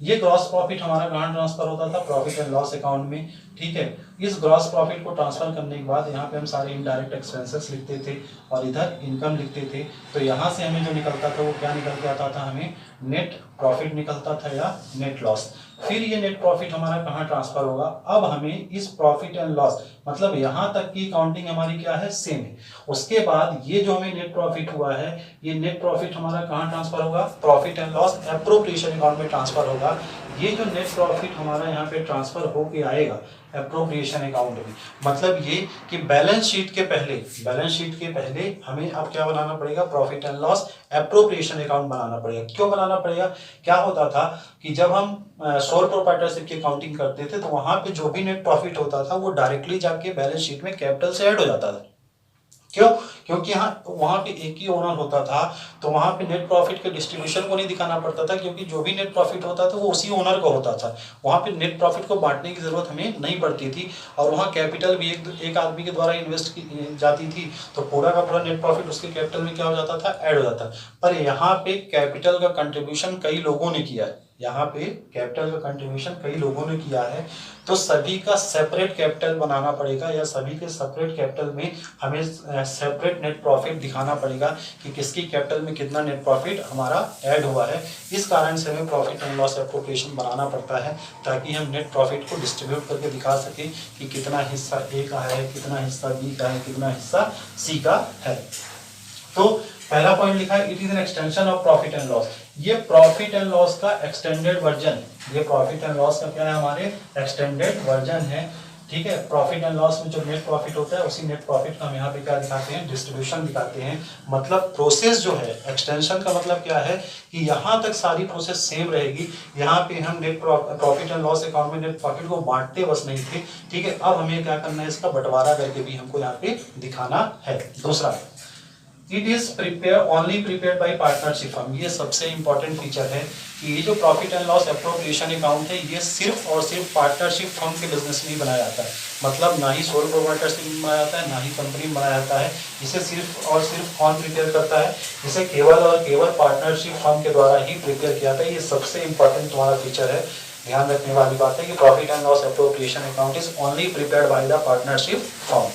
ये ग्रॉस प्रॉफिट हमारा कहाँ ट्रांसफर होता था? प्रॉफिट एंड लॉस अकाउंट में, ठीक है। इस ग्रॉस प्रॉफिट को ट्रांसफर करने के बाद यहाँ पे हम सारे इनडायरेक्ट एक्सपेंसेस लिखते थे और इधर इनकम लिखते थे। तो यहाँ से हमें जो निकलता था वो क्या निकल के आता था? हमें नेट प्रॉफिट निकलता था या नेट लॉस। फिर ये नेट प्रॉफिट हमारा कहाँ ट्रांसफर होगा? अब हमें इस प्रॉफिट एंड लॉस, मतलब यहाँ तक की अकाउंटिंग हमारी क्या है? सेम है। उसके बाद ये जो हमें नेट प्रॉफिट हुआ है ये नेट प्रॉफिट हमारा कहाँ ट्रांसफर होगा? Profit and loss appropriation account में ट्रांसफर होगा। ये जो नेट प्रॉफिट हमारा यहाँ पे ट्रांसफर होके आएगा एप्रोप्रिएशन अकाउंट में, मतलब ये कि बैलेंस शीट के पहले हमें अब क्या बनाना पड़ेगा? Profit and loss appropriation account बनाना पड़ेगा। क्यों बनाना पड़ेगा? क्या होता था कि जब हम सोल प्रोप्राइटरशिप की अकाउंटिंग करते थे तो वहां पे जो भी नेट प्रॉफिट होता था वो डायरेक्टली जाके बैलेंस शीट में कैपिटल से ऐड हो जाता था। क्यों? क्योंकि यहाँ वहां पे एक ही ओनर होता था तो वहां पे नेट प्रॉफिट के डिस्ट्रीब्यूशन को नहीं दिखाना पड़ता था, क्योंकि जो भी नेट प्रॉफिट होता था वो उसी ओनर का होता था। वहां पे नेट प्रॉफिट को बांटने की जरूरत हमें नहीं पड़ती थी और वहां कैपिटल भी एक आदमी के द्वारा इन्वेस्ट की जाती थी तो पूरा का पूरा नेट प्रॉफिट उसके कैपिटल में क्या हो जाता था? ऐड हो जाता। पर यहाँ पे कैपिटल का कंट्रीब्यूशन कई लोगों ने किया है, यहाँ पे कैपिटल का कंट्रीब्यूशन कई लोगों ने किया है तो सभी का सेपरेट कैपिटल बनाना पड़ेगा या सभी के सेपरेट कैपिटल में हमें सेपरेट नेट प्रॉफिट दिखाना पड़ेगा कि किसकी कैपिटल में कितना नेट प्रॉफिट हमारा ऐड हुआ है। इस कारण से हमें प्रॉफिट एंड लॉस एप्रोप्रिएशन बनाना पड़ता है ताकि हम नेट प्रॉफिट को डिस्ट्रीब्यूट करके दिखा सकें कि कितना हिस्सा ए का है, कितना हिस्सा बी का है, कितना हिस्सा सी का है। तो पहला पॉइंट लिखा है it is an extension of profit and loss. ये प्रॉफिट एंड लॉस का एक्सटेंडेड वर्जन, ये प्रॉफिट एंड लॉस का क्या है? हमारे एक्सटेंडेड वर्जन है, ठीक है। प्रॉफिट एंड लॉस में जो नेट प्रॉफिट होता है उसी नेट प्रॉफिट का हम यहाँ पे क्या दिखाते हैं? डिस्ट्रीब्यूशन दिखाते हैं। मतलब प्रोसेस जो है, एक्सटेंशन का मतलब क्या है कि यहाँ तक सारी प्रोसेस सेम रहेगी। यहाँ पे हम net profit and loss account में नेट प्रॉफिट को बांटते बस नहीं थे, ठीक है। अब हमें क्या करना है? इसका बंटवारा करके भी हमको यहाँ पे दिखाना है। दूसरा, it is only prepared bye partnership firm. ये सबसे इंपॉर्टेंट फीचर है कि ये जो profit and loss appropriation account है ये सिर्फ और सिर्फ पार्टनरशिप फर्म के बिजनेस में ही बनाया जाता है। मतलब ना ही सोल प्रोप्राइटरशिप में बनाया जाता है ना ही कंपनी में बनाया जाता है। इसे सिर्फ और सिर्फ कौन प्रिपेयर करता है? इसे केवल और केवल पार्टनरशिप फर्म के द्वारा ही प्रिपेयर किया जाता है। ये सबसे इंपॉर्टेंट तुम्हारा फीचर है, ध्यान रखने वाली बात है कि profit and loss appropriation account is only prepared by the partnership firm.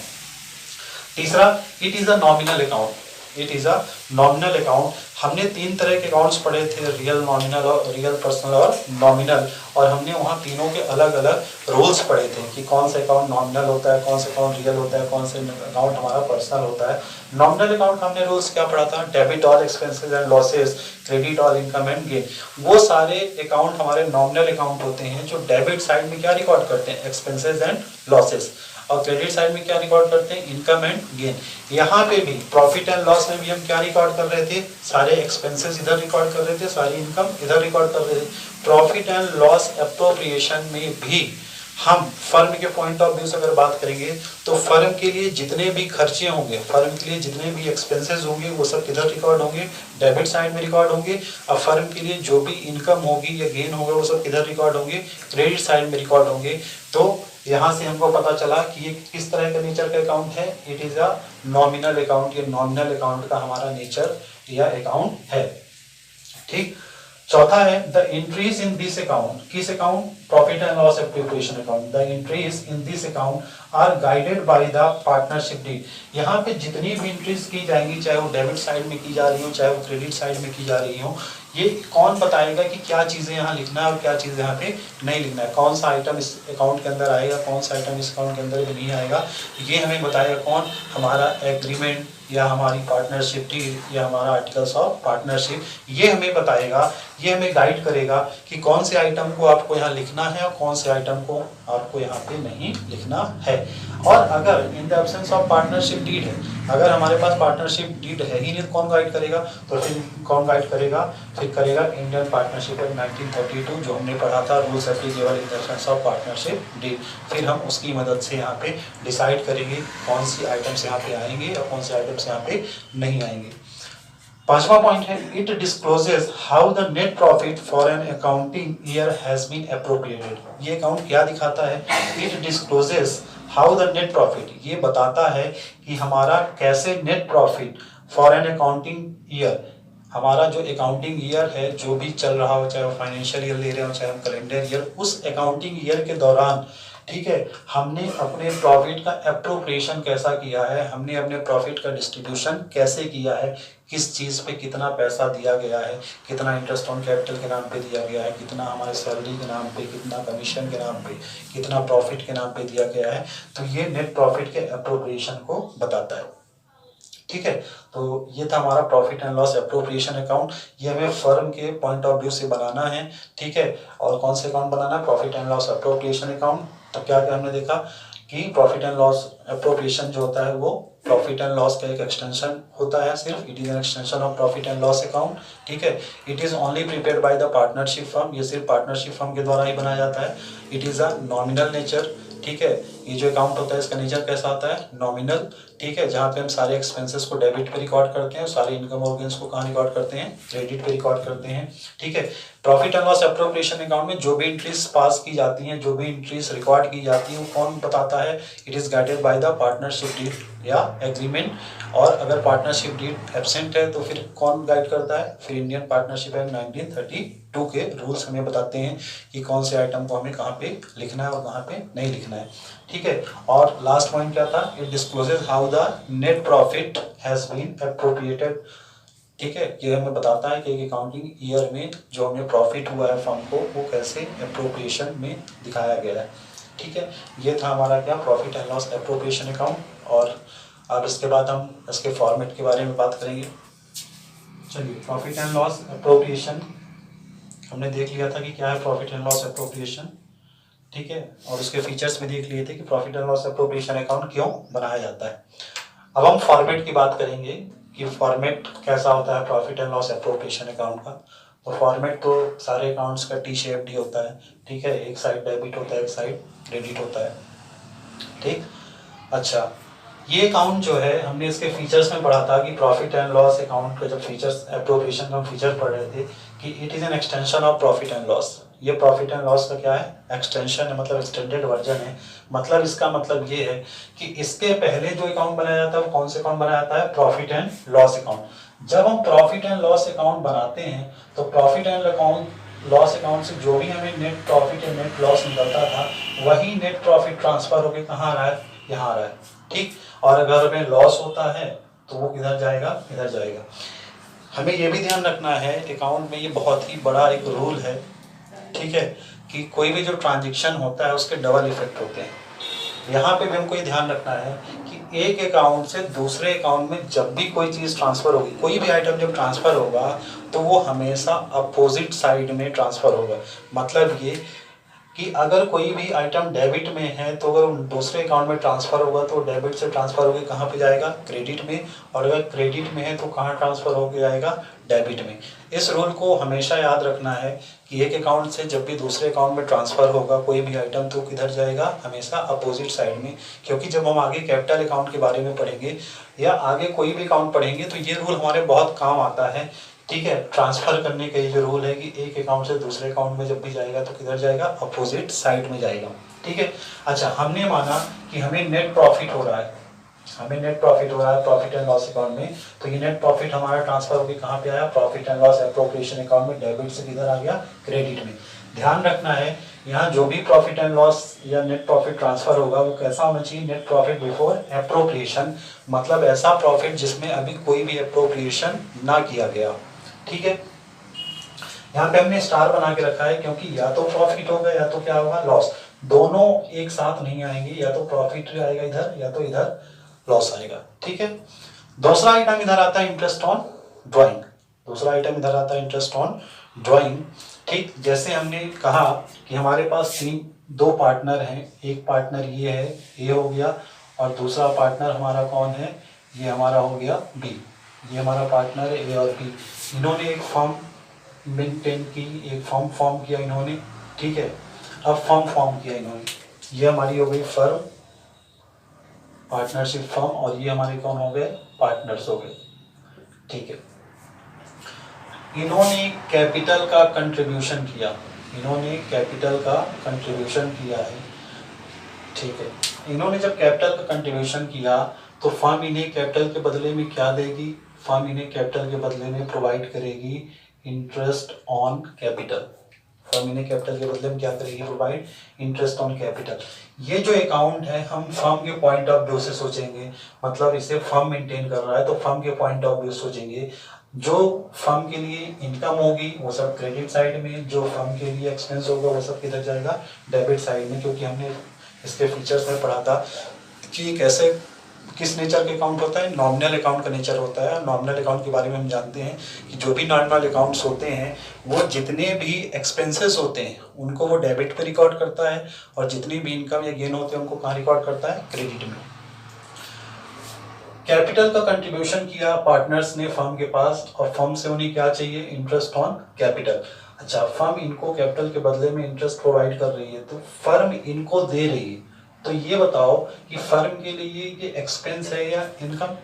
तीसरा, it is a nominal account. It is a nominal account. हमने 3 तरह के अकाउंट्स पढ़े थे, रियल, नॉमिनल और रियल पर्सनल और नॉमिनल, और हमने वहाँ तीनों के अलग अलग रूल्स पढ़े थे कि कौन सा अकाउंट नॉमिनल होता है, कौन सा अकाउंट रियल होता है, कौन सा अकाउंट हमारा पर्सनल होता है। नॉमिनल अकाउंट हमने रूल्स क्या पढ़ा था, debit all expenses and losses, credit all income and gain. वो सारे अकाउंट हमारे नॉमिनल अकाउंट होते हैं जो डेबिट साइड में क्या रिकॉर्ड करते हैं, एक्सपेंसेस एंड लॉसेस, और क्रेडिट साइड में क्या रिकॉर्ड करते हैं, इनकम एंड गेन। यहाँ पे भी प्रॉफिट एंड लॉस में भी हम क्या रिकॉर्ड कर रहे थे, सारे एक्सपेंसेस इधर रिकॉर्ड कर रहे थे, सारी इनकम इधर रिकॉर्ड कर रहे थे। प्रॉफिट एंड लॉस एप्रोप्रिएशन में भी हम फर्म के पॉइंट ऑफ व्यू से अगर बात करेंगे तो फर्म के लिए जितने भी खर्चे होंगे, फर्म के लिए जितने भी एक्सपेंसेस होंगे वो सब किधर रिकॉर्ड होंगे, डेबिट साइड में रिकॉर्ड होंगे। और फर्म के लिए जो भी इनकम होगी या गेन होगा वो सब किधर रिकॉर्ड होंगे, क्रेडिट साइड में रिकॉर्ड होंगे। तो यहाँ से हमको पता चला कि ये किस तरह का नेचर का अकाउंट है, it is a nominal account. ये नॉमिनल अकाउंट का हमारा नेचर या अकाउंट है। ठीक, चौथा है the entries in this account, किस account, profit and loss appropriation account. The entries in this account are guided by the partnership deed. यहाँ पे जितनी भी एंट्रीज की जाएंगी, चाहे वो डेबिट साइड में की जा रही हो, चाहे वो क्रेडिट साइड में की जा रही हो, ये कौन बताएगा कि क्या चीजें यहाँ लिखना है और क्या चीजें यहाँ पे नहीं लिखना है, कौन सा आइटम इस अकाउंट के अंदर आएगा, कौन सा आइटम इस अकाउंट के अंदर भी नहीं आएगा, ये हमें बताएगा कौन, हमारा एग्रीमेंट या हमारी पार्टनरशिप डीड या हमारा आर्टिकल्स ऑफ पार्टनरशिप। ये हमें बताएगा, ये हमें गाइड करेगा कि कौन से आइटम को आपको यहाँ लिखना है और कौन से आइटम को आपको यहाँ पे नहीं लिखना है। और अगर in the absence of partnership deed है, अगर हमारे पास पार्टनरशिप डीड है ही नहीं तो कौन गाइड करेगा, तो फिर कौन गाइड करेगा, फिर करेगा इंडियन पार्टनरशिप एक्ट 1932 जो हमने पढ़ा था, rules applicable in the absence of partnership deed. फिर हम उसकी मदद से यहाँ पे डिसाइड करेंगे कौन सी आइटम्स यहाँ पे आएंगे और कौन से आइटम्स यहाँ पे नहीं आएंगे। पांचवा पॉइंट है it discloses how the net profit for an accounting year has been appropriated. ये अकाउंट क्या दिखाता है, it discloses how the net profit, ये बताता है कि हमारा कैसे net profit for an accounting year, हमारा जो अकाउंटिंग ईयर है जो भी चल रहा हो, चाहे वो फाइनेंशियल ईयर ले रहे हो चाहे हम कैलेंडर ईयर, उस अकाउंटिंग ईयर के दौरान, ठीक है, हमने अपने प्रॉफिट का एप्रोप्रिएशन कैसा किया है, हमने अपने प्रॉफिट का डिस्ट्रीब्यूशन कैसे किया है, किस चीज़ पे कितना पैसा दिया गया है, कितना इंटरेस्ट ऑन कैपिटल के नाम पे दिया गया है, कितना हमारे सैलरी के नाम पे, कितना कमीशन के नाम पे, कितना प्रॉफिट के नाम पे दिया गया है। तो ये नेट प्रॉफिट के एप्रोप्रिएशन को बताता है। ठीक है, तो ये था हमारा profit and loss appropriation account. ये हमें फर्म के पॉइंट ऑफ व्यू से बनाना है। ठीक है, और कौन से अकाउंट बनाना है, profit and loss appropriation account. तब क्या क्या हमने देखा कि प्रॉफिट एंड लॉस एप्रोप्रिएशन जो होता है वो प्रॉफिट एंड लॉस का एक एक्सटेंशन होता है, सिर्फ it is an extension of profit and loss account. ठीक है, it is only prepared by the partnership firm, ये सिर्फ पार्टनरशिप फर्म के द्वारा ही बनाया जाता है। It is a nominal nature. ठीक है, ये जो अकाउंट होता है इसका नेचर कैसा होता है, नॉमिनल। ठीक है, जहाँ पे हम सारे एक्सपेंसेस को डेबिट पे रिकॉर्ड करते हैं, सारे इनकम और गेन्स को कहाँ रिकॉर्ड करते हैं, क्रेडिट पे रिकॉर्ड करते हैं। ठीक है, profit and loss appropriation account में जो भी एंट्रीज पास की जाती हैं, जो भी एंट्रीज रिकॉर्ड की जाती हैं, वो कौन बताता है, it is guided by the partnership deed या एग्रीमेंट। और अगर पार्टनरशिप डीड एब्सेंट है तो फिर कौन गाइड करता है, फिर इंडियन पार्टनरशिप एक्ट 1932 के रूल्स हमें बताते हैं कि कौन से आइटम को हमें कहाँ पे लिखना है और कहाँ पे नहीं लिखना है। ठीक है, और लास्ट पॉइंट क्या था, it discloses how the net profit has been appropriated. ठीक है, ये हमें बताता है कि एक अकाउंटिंग ईयर में जो हमें प्रॉफिट हुआ है फर्म को वो कैसे एप्रोप्रिएशन में दिखाया गया है। ठीक है, ये था हमारा क्या, profit and loss appropriation account. और अब इसके बाद हम इसके फॉर्मेट के बारे में बात करेंगे। चलिए, प्रॉफिट एंड लॉस एप्रोप्रिएशन हमने देख लिया था कि क्या है प्रॉफिट एंड लॉस एप्रोप्रिएशन। ठीक है, और उसके फीचर्स भी देख लिए थे कि profit and loss appropriation account क्यों बनाया जाता है। अब हम फॉर्मेट की बात करेंगे कि फॉर्मेट कैसा होता है profit and loss appropriation account का। तो फॉर्मेट तो सारे अकाउंट्स का टी शेप डी होता है। ठीक है, एक साइड डेबिट होता है, एक साइड क्रेडिट होता है। ठीक, अच्छा, ये अकाउंट जो है हमने इसके फीचर्स में पढ़ा था कि प्रॉफिट एंड लॉस अकाउंट का जब फीचर्स एप्रोप्रिएशन का हम फीचर पढ़ रहे थे कि it is an extension of profit and loss. ये प्रॉफिट एंड लॉस का क्या है, एक्सटेंशन है, मतलब एक्सटेंडेड वर्जन है। मतलब इसका मतलब ये है कि इसके पहले जो अकाउंट बनाया जाता है वो कौन से अकाउंट बनाया जाता है, प्रॉफिट एंड लॉस अकाउंट। जब हम प्रॉफिट एंड लॉस अकाउंट बनाते हैं तो प्रॉफिट एंड लॉस अकाउंट से जो भी हमें नेट प्रॉफिट या नेट लॉस निकलता था वही नेट प्रॉफिट ट्रांसफर होकर कहाँ आ रहा है, यहाँ आ रहा है। ठीक, और अगर हमें लॉस होता है तो वो किधर जाएगा, इधर जाएगा। हमें ये भी ध्यान रखना है अकाउंट में, ये बहुत ही बड़ा एक रूल है, ठीक है, कि कोई भी जो ट्रांजेक्शन होता है उसके डबल इफेक्ट होते हैं। यहाँ पे भी हमको ये ध्यान रखना है कि एक अकाउंट से दूसरे अकाउंट में जब भी कोई चीज़ ट्रांसफ़र होगी, कोई भी आइटम जब ट्रांसफ़र होगा तो वो हमेशा अपोजिट साइड में ट्रांसफ़र होगा। मतलब ये कि अगर कोई भी आइटम डेबिट में है तो अगर दूसरे अकाउंट में ट्रांसफ़र होगा तो डेबिट से ट्रांसफ़र होकर कहाँ पे जाएगा, क्रेडिट में, और अगर क्रेडिट में है तो कहाँ ट्रांसफ़र होकर जाएगा, डेबिट में। इस रूल को हमेशा याद रखना है कि एक अकाउंट से जब भी दूसरे अकाउंट में ट्रांसफ़र होगा कोई भी आइटम तो किधर जाएगा, हमेशा अपोजिट साइड में। क्योंकि जब हम आगे कैपिटल अकाउंट के बारे में पढ़ेंगे या आगे कोई भी अकाउंट पढ़ेंगे तो ये रूल हमारे बहुत काम आता है, ठीक है। ट्रांसफ़र करने का ये जो रूल है कि एक अकाउंट से दूसरे अकाउंट में जब भी जाएगा तो किधर जाएगा, अपोजिट साइड में जाएगा, ठीक है। अच्छा, हमने माना कि हमें नेट प्रॉफिट हो रहा है, हमें नेट प्रॉफिट हो रहा है प्रॉफिट एंड लॉस अकाउंट में, तो ये नेट प्रॉफिट हमारा ट्रांसफर होकर कहाँ पे आया, profit and loss appropriation account में, डेबिट से किधर आ गया, क्रेडिट में। ध्यान रखना है यहाँ जो भी प्रॉफिट एंड लॉस या नेट प्रॉफिट ट्रांसफर होगा वो कैसा होना चाहिए, नेट प्रॉफिट बिफोर एप्रोप्रिएशन, मतलब ऐसा प्रॉफिट जिसमें अभी कोई भी एप्रोप्रिएशन ना किया गया, ठीक है। यहाँ पे हमने स्टार बना के रखा है क्योंकि या तो प्रॉफिट होगा या तो क्या होगा, लॉस, दोनों एक साथ नहीं आएंगे, या तो प्रॉफिट आएगा इधर या तो इधर लॉस आएगा, ठीक है। दूसरा आइटम इधर आता है इंटरेस्ट ऑन ड्राइंग, दूसरा आइटम इधर आता है इंटरेस्ट ऑन ड्राइंग, ठीक। जैसे हमने कहा कि हमारे पास दो पार्टनर हैं, एक पार्टनर ये है, ए हो गया, और दूसरा पार्टनर हमारा कौन है, ये हमारा हो गया बी, ये हमारा पार्टनर है ए और बी। इन्होंने एक फर्म मेंटेन की, एक फर्म फॉर्म किया इन्होंने, ठीक है। अब फर्म फॉर्म किया इन्होंने, ये हमारी हो गई फर्म, पार्टनरशिप फर्म, और ये हमारे कौन हो गए, पार्टनर्स हो गए, ठीक है। इन्होंने कैपिटल का कंट्रीब्यूशन किया, इन्होंने कैपिटल का कंट्रीब्यूशन किया है, ठीक है। इन्होंने जब कैपिटल का कंट्रीब्यूशन किया तो फर्म इन्हें कैपिटल के बदले में क्या देगी, फर्म इन्हें कैपिटल के बदले में प्रोवाइड करेगी इंटरेस्ट ऑन कैपिटल, फर्म इन्हें कैपिटल के बदले में क्या करेगी, प्रोवाइड इंटरेस्ट ऑन कैपिटल। ये जो अकाउंट है हम फर्म के पॉइंट ऑफ व्यू से सोचेंगे, मतलब इसे फर्म मेंटेन कर रहा है तो फर्म के पॉइंट ऑफ व्यू सोचेंगे। जो फर्म के लिए इनकम होगी वो सब क्रेडिट साइड में, जो फर्म के लिए एक्सपेंस होगा वो सब किधर जाएगा, डेबिट साइड में। क्योंकि हमने इसके फीचर्स में पढ़ा था कि कैसे किस नेचर के अकाउंट होता है, नॉमिनल अकाउंट का नेचर होता है। नॉमिनल अकाउंट के बारे में हम जानते हैं कि जो भी नॉमिनल अकाउंट्स होते हैं वो जितने भी एक्सपेंसेस होते हैं उनको वो डेबिट पे रिकॉर्ड करता है, और जितनी भी इनकम या गेन होते हैं उनको कहाँ रिकॉर्ड करता है, क्रेडिट में। कैपिटल का कंट्रीब्यूशन किया पार्टनर्स ने फर्म के पास, और फर्म से उन्हें क्या चाहिए, इंटरेस्ट ऑन कैपिटल। अच्छा, फर्म इनको कैपिटल के बदले में इंटरेस्ट प्रोवाइड कर रही है, तो फर्म इनको दे रही है, तो ये बताओ कि फर्म के लिए ये एक्सपेंस है या इनकम।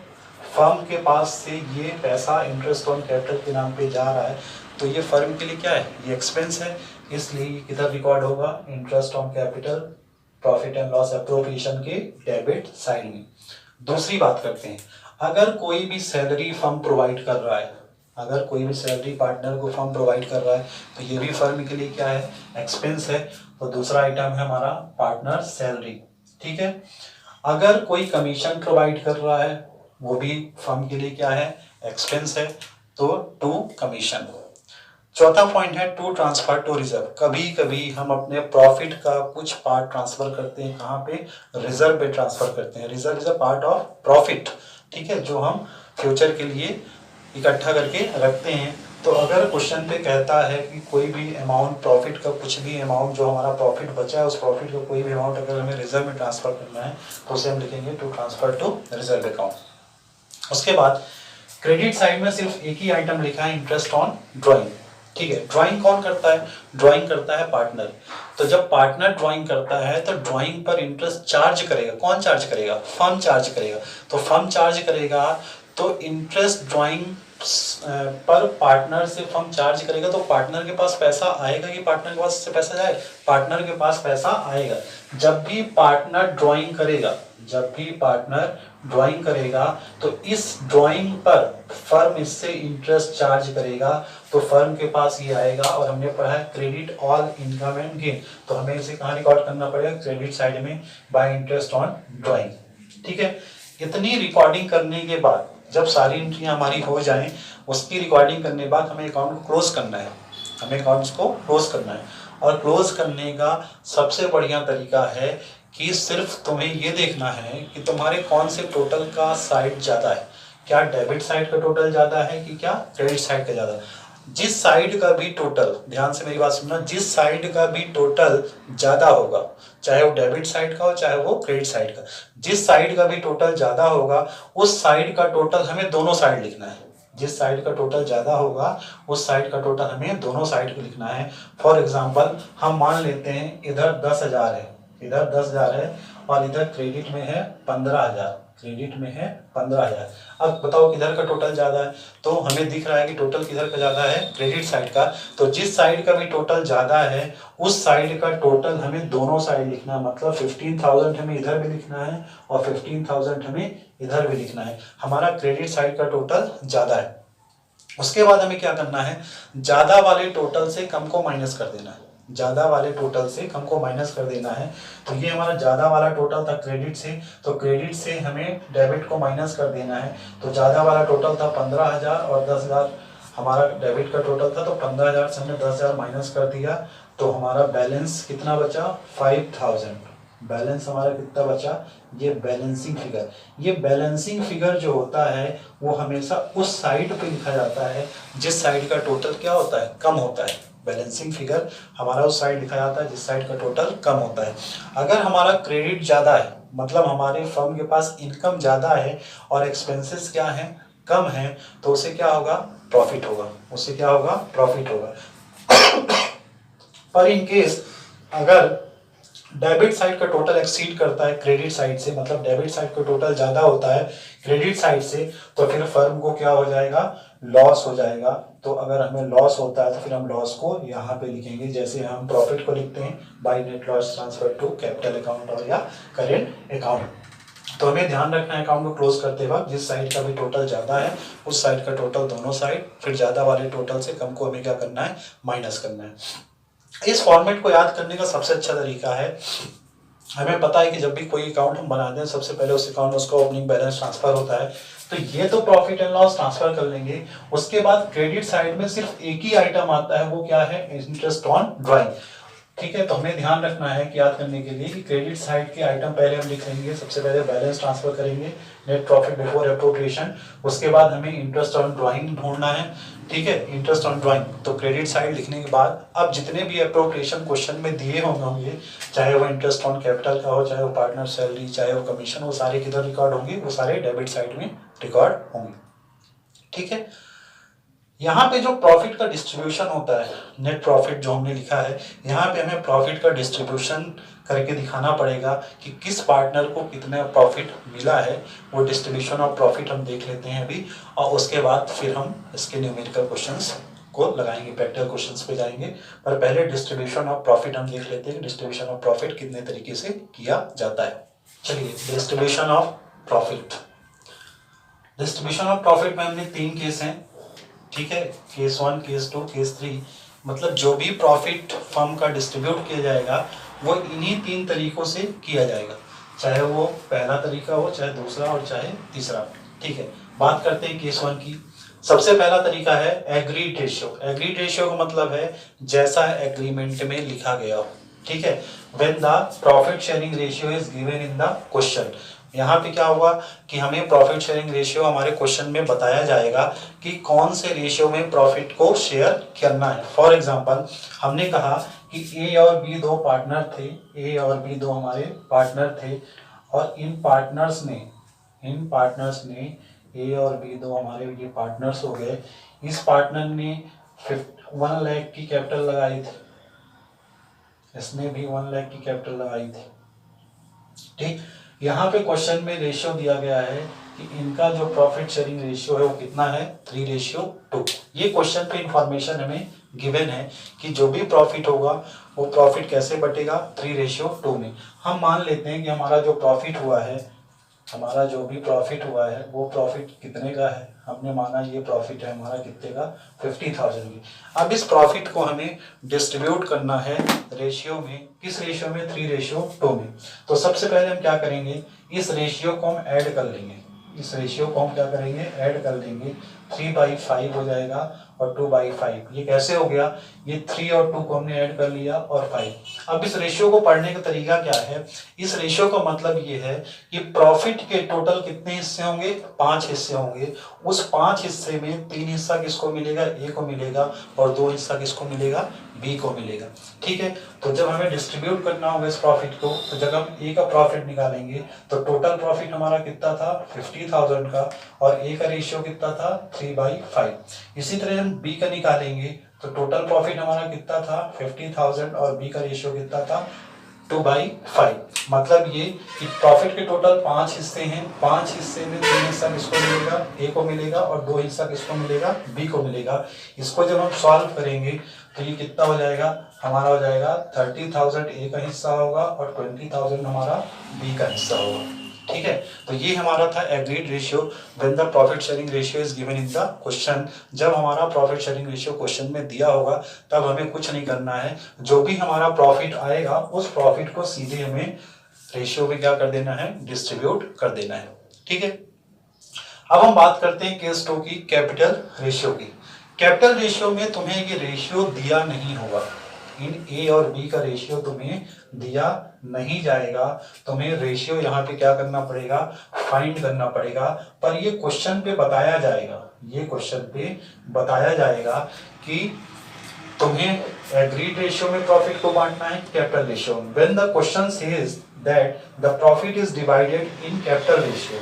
फर्म के पास से ये पैसा इंटरेस्ट ऑन कैपिटल के नाम पे जा रहा है, तो ये फर्म के लिए क्या है, ये एक्सपेंस है, इसलिए ये किधर रिकॉर्ड होगा, interest on capital, profit and loss appropriation के डेबिट साइड में। दूसरी बात करते हैं, अगर कोई भी सैलरी फर्म प्रोवाइड कर रहा है, अगर कोई भी सैलरी पार्टनर को फर्म प्रोवाइड कर रहा है तो ये भी फर्म के लिए क्या है, एक्सपेंस है। तो दूसरा आइटम है हमारा पार्टनर सैलरी, ठीक है। अगर कोई कमीशन प्रोवाइड कर रहा है वो भी फर्म के लिए क्या है, एक्सपेंस है, तो टू कमीशन। चौथा पॉइंट है टू ट्रांसफर टू रिजर्व। कभी कभी हम अपने प्रॉफिट का कुछ पार्ट ट्रांसफर करते हैं, कहाँ पे, रिजर्व पे ट्रांसफर करते हैं। Reserve is a part of profit, ठीक है, जो हम फ्यूचर के लिए इकट्ठा करके रखते हैं। तो अगर क्वेश्चन पे कहता है कि कोई भी अमाउंट प्रॉफिट का, कुछ भी अमाउंट जो हमारा प्रॉफिट बचा है उस प्रॉफिट का कोई भी अमाउंट अगर हमें रिजर्व में ट्रांसफर करना है तो उसे हम लिखेंगे to transfer to reserve account. उसके बाद क्रेडिट साइड में सिर्फ एक ही आइटम लिखा है, इंटरेस्ट ऑन ड्राइंग, ठीक है। ड्राइंग कौन करता है, ड्राइंग करता है पार्टनर। तो जब पार्टनर ड्राइंग करता है तो ड्राइंग पर इंटरेस्ट चार्ज करेगा, कौन चार्ज करेगा, फर्म चार्ज करेगा। तो फर्म चार्ज करेगा तो इंटरेस्ट ड्राइंग पर पार्टनर से फर्म चार्ज करेगा, तो पार्टनर के पास पैसा आएगा कि पार्टनर के पास से पैसा जाए, पार्टनर के पास पैसा आएगा। जब भी पार्टनर ड्राइंग करेगा, जब भी पार्टनर ड्राइंग करेगा तो इस ड्राइंग पर फर्म इससे इंटरेस्ट चार्ज करेगा, तो फर्म के पास ये आएगा। और हमने पढ़ा है credit all income and gain, तो हमें इसे कहाँ रिकॉर्ड करना पड़ेगा, क्रेडिट साइड में, बाय इंटरेस्ट ऑन ड्राइंग, ठीक है। इतनी रिकॉर्डिंग करने के बाद जब सारी एंट्रियाँ हमारी हो जाएं, उसकी रिकॉर्डिंग करने के बाद हमें अकाउंट को क्लोज करना है, हमें अकाउंट्स को क्लोज करना है। और क्लोज करने का सबसे बढ़िया तरीका है कि सिर्फ तुम्हें ये देखना है कि तुम्हारे कौन से टोटल का साइड ज़्यादा है, क्या डेबिट साइड का टोटल ज़्यादा है कि क्या क्रेडिट साइड का ज़्यादा है। जिस साइड का भी टोटल, ध्यान से मेरी बात सुनना, जिस साइड का भी टोटल ज़्यादा होगा, चाहे वो डेबिट साइड का हो चाहे वो क्रेडिट साइड का, जिस साइड का भी टोटल ज़्यादा होगा उस साइड का टोटल हमें दोनों साइड लिखना है। जिस साइड का टोटल ज़्यादा होगा उस साइड का टोटल हमें दोनों साइड को लिखना है। फॉर एग्जांपल हम मान लेते हैं इधर 10,000 है, इधर 10,000 है और इधर क्रेडिट में है 15,000, क्रेडिट में है 15,000। अब बताओ किधर का टोटल ज़्यादा है, तो हमें दिख रहा है कि टोटल किधर का ज़्यादा है, क्रेडिट साइड का। तो जिस साइड का भी टोटल ज़्यादा है उस साइड का टोटल हमें दोनों साइड लिखना है, मतलब 15,000 हमें इधर भी लिखना है और 15,000 हमें इधर भी लिखना है। हमारा क्रेडिट साइड का टोटल ज़्यादा है। उसके बाद हमें क्या करना है, ज़्यादा वाले टोटल से कम को माइनस कर देना है, ज़्यादा वाले टोटल से कम को माइनस कर देना है। तो ये हमारा ज़्यादा वाला टोटल था क्रेडिट से, तो क्रेडिट से हमें डेबिट को माइनस कर देना है। तो ज़्यादा वाला टोटल था 15,000 और 10,000 हमारा डेबिट का टोटल था, तो 15,000 से हमने 10,000 माइनस कर दिया। तो हमारा बैलेंस कितना बचा, 5,000। बैलेंस हमारा कितना बचा, ये बैलेंसिंग फिगर। ये बैलेंसिंग फिगर जो होता है वो हमेशा उस साइड पे लिखा जाता है जिस साइड का टोटल क्या होता है, कम होता है। बैलेंसिंग फिगर हमारा उस साइड लिखा जाता है जिस साइड का टोटल कम होता है। अगर हमारा क्रेडिट ज़्यादा है, मतलब हमारे फर्म के पास इनकम ज़्यादा है और एक्सपेंसेस क्या है, कम है, तो उसे क्या होगा, प्रॉफिट होगा, उसे क्या होगा, प्रॉफिट होगा। पर इन केस अगर डेबिट साइड का टोटल एक्सीड करता है क्रेडिट साइड से, मतलब डेबिट साइड का टोटल ज्यादा होता है क्रेडिट साइड से, तो फिर फर्म को क्या हो जाएगा, लॉस हो जाएगा। तो अगर हमें लॉस होता है तो फिर हम लॉस को यहाँ पे लिखेंगे, जैसे हम प्रॉफिट को लिखते हैं by net loss transfer to capital account और या करेंट अकाउंट। तो हमें ध्यान रखना है अकाउंट को क्लोज करते वक्त जिस साइड का भी टोटल ज्यादा है उस साइड का टोटल दोनों साइड, फिर ज्यादा वाले टोटल से कम को हमें क्या करना है, माइनस करना है। इस फॉर्मेट को याद करने का सबसे अच्छा तरीका है, हमें पता है कि जब भी कोई अकाउंट हम बनाते हैं सबसे पहले उस अकाउंट में उसका ओपनिंग बैलेंस ट्रांसफर होता है। तो ये तो प्रॉफिट एंड लॉस ट्रांसफर कर लेंगे। उसके बाद क्रेडिट साइड में सिर्फ एक ही आइटम आता है, वो क्या है, इंटरेस्ट ऑन ड्राइंग। ठीक है, तो हमें ध्यान रखना है कि याद करने के लिए कि क्रेडिट साइड के आइटम पहले हम लिख लेंगे, सबसे पहले बैलेंस ट्रांसफर करेंगे, नेट प्रॉफिट बिफोर एप्रोप्रिएशन। उसके बाद हमें इंटरेस्ट ऑन ड्राइंग ढूंढना है। ठीक है, इंटरेस्ट ऑन ड्राइंग, तो क्रेडिट साइड लिखने के बाद अब जितने भी एप्रोप्रिएशन क्वेश्चन में दिए होंगे, चाहे वो इंटरेस्ट ऑन कैपिटल का हो, चाहे वो पार्टनर सैलरी, चाहे वो कमीशन, वो सारे किधर रिकॉर्ड होंगे, वो सारे डेबिट साइड में रिकॉर्ड होंगे। ठीक है, यहाँ पे जो प्रॉफिट का डिस्ट्रीब्यूशन होता है, नेट प्रॉफिट जो हमने लिखा है, यहाँ पे हमें प्रॉफिट का डिस्ट्रीब्यूशन करके दिखाना पड़ेगा कि किस पार्टनर को कितना प्रॉफिट मिला है। वो डिस्ट्रीब्यूशन ऑफ प्रॉफिट हम देख लेते हैं अभी, और उसके बाद फिर हम इसके न्यूमेरिकल क्वेश्चंस को लगाएंगे, प्रैक्टिकल क्वेश्चंस पे जाएंगे। पर पहले डिस्ट्रीब्यूशन ऑफ प्रॉफिट हम देख लेते हैं, डिस्ट्रीब्यूशन ऑफ प्रॉफिट कितने तरीके से किया जाता है। चलिए, distribution of profit. Distribution of profit में हमने 3 केस हैं। ठीक है, केस 1, केस 2, केस 3, मतलब जो भी प्रॉफिट फर्म का डिस्ट्रीब्यूट किया जाएगा वो इन्हीं 3 तरीकों से किया जाएगा, चाहे वो पहला तरीका हो, चाहे दूसरा और चाहे तीसरा। ठीक है, बात करते हैं केस 1 की। सबसे पहला तरीका है एग्रीड रेशियो। एग्रीड रेशियो का मतलब है जैसा एग्रीमेंट में लिखा गया हो। ठीक है, when the profit sharing ratio is given in the question. यहाँ पे क्या होगा कि हमें प्रॉफिट शेयरिंग रेशियो हमारे क्वेश्चन में बताया जाएगा कि कौन से रेशियो में प्रॉफिट को शेयर करना है। फॉर एग्जांपल हमने कहा कि ए और बी 2 पार्टनर थे, ए और बी 2 हमारे पार्टनर थे, और इन पार्टनर्स ने ए और बी 2 हमारे ये पार्टनर्स हो गए। इस पार्टनर ने 1 लाख की कैपिटल लगाई थी, इसने भी 1 लाख की कैपिटल लगाई थी। ठीक, यहाँ पे क्वेश्चन में रेशियो दिया गया है कि इनका जो प्रॉफिट शेयरिंग रेशियो है वो कितना है, 3:2। ये क्वेश्चन पे इंफॉर्मेशन हमें गिवन है कि जो भी प्रॉफिट होगा वो प्रॉफिट कैसे बटेगा, 3:2 में। हम मान लेते हैं कि हमारा जो प्रॉफिट हुआ है, हमारा जो भी प्रॉफिट हुआ है वो प्रॉफिट कितने का है, हमने माना ये प्रॉफिट है हमारा कितने का, 50,000 की। अब इस प्रॉफिट को हमें डिस्ट्रीब्यूट करना है रेशियो में, किस रेशियो में, 3:2 में। तो सबसे पहले हम क्या करेंगे, इस रेशियो को हम ऐड कर लेंगे, इस रेशियो को हम क्या करेंगे, ऐड कर देंगे, 3/5 हो जाएगा और 2/5। ये कैसे हो गया, ये 3 और 2 को हमने ऐड कर लिया और 5। अब इस रेशियो को पढ़ने का तरीका क्या है, इस रेशियो का मतलब ये है कि प्रॉफिट के टोटल कितने हिस्से होंगे, 5 हिस्से होंगे। उस 5 हिस्से में 3 हिस्सा किसको मिलेगा, ए को मिलेगा, और 2 हिस्सा किसको मिलेगा, बी को मिलेगा। ठीक है, तो जब हमें डिस्ट्रीब्यूट करना होगा इस प्रॉफिट को, तो जब हम ए का प्रॉफिट निकालेंगे तो टोटल प्रॉफिट हमारा कितना था, 50,000 का, और ए का रेशियो कितना था, 3/5। इसी तरह हम बी का निकालेंगे तो टोटल प्रॉफिट हमारा कितना था, 50,000, और बी का रेशियो कितना था, 2/5। मतलब ये कि प्रॉफिट के टोटल 5 हिस्से हैं, 5 हिस्से में 3 हिस्सा किसको मिलेगा, ए को मिलेगा, और 2 हिस्सा किसको मिलेगा, बी को मिलेगा। इसको जब हम सॉल्व करेंगे तो ये कितना हो जाएगा, हमारा हो जाएगा 30,000 ए का हिस्सा होगा और 20,000 हमारा बी का हिस्सा होगा। ठीक है, तो ये हमारा था agreed ratio when the profit sharing ratio is given in the question. जब हमारा प्रॉफिट शेयरिंग रेशियो क्वेश्चन में दिया होगा तब हमें कुछ नहीं करना है, जो भी हमारा प्रॉफिट आएगा उस प्रॉफिट को सीधे हमें रेशियो में क्या कर देना है, डिस्ट्रीब्यूट कर देना है। ठीक है, अब हम बात करते हैं केस 2 की, कैपिटल रेशियो की। कैपिटल रेशियो में तुम्हें ये रेशियो दिया नहीं होगा, इन ए और बी का रेशियो तुम्हें दिया नहीं जाएगा, तुम्हें रेशियो यहाँ पे क्या करना पड़ेगा, फाइंड करना पड़ेगा। पर ये क्वेश्चन पे बताया जाएगा, ये क्वेश्चन पे बताया जाएगा कि तुम्हें एग्रीड रेशियो में प्रॉफिट को बांटना है, कैपिटल रेशियो में। When the question says that the profit is divided in capital ratio,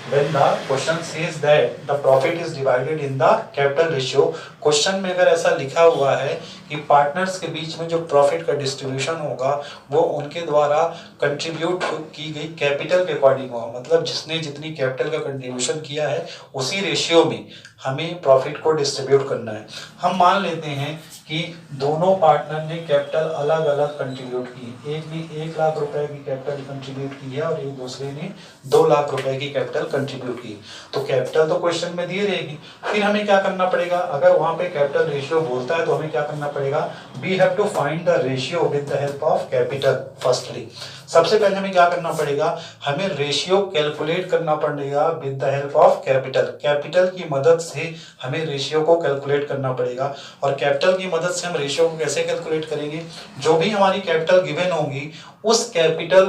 when the question says that the profit is divided in the capital ratio, question में अगर ऐसा लिखा हुआ है कि पार्टनर्स के बीच में जो प्रॉफिट का डिस्ट्रीब्यूशन होगा वो उनके द्वारा कंट्रीब्यूट की गई कैपिटल के अकॉर्डिंग होगा, मतलब जिसने जितनी कैपिटल का कंट्रीब्यूशन किया है उसी रेशियो में हमें प्रॉफिट को डिस्ट्रीब्यूट करना है। हम मान लेते हैं कि दोनों पार्टनर ने कैपिटल अलग अलग कंट्रीब्यूट की, एक ने 1 लाख रुपए की कैपिटल कंट्रीब्यूट की है और एक दूसरे ने 2 लाख रुपए की कैपिटल कंट्रीब्यूट की। तो कैपिटल तो क्वेश्चन में दी रहेगी, फिर हमें क्या करना पड़ेगा, अगर वहां पे कैपिटल रेशियो बोलता है तो हमें क्या करना पड़ेगा, we have to find the ratio with the help of capital. Firstly सबसे पहले हमें क्या करना पड़ेगा, हमें रेशियो कैलकुलेट करना पड़ेगा with the help of capital. Capital की मदद से हमें रेशियो को कैलकुलेट करना पड़ेगा। और कैपिटल की मदद से हम रेशियो को कैसे कैलकुलेट करेंगे, जो भी हमारी कैपिटल गिवन होगी उस कैपिटल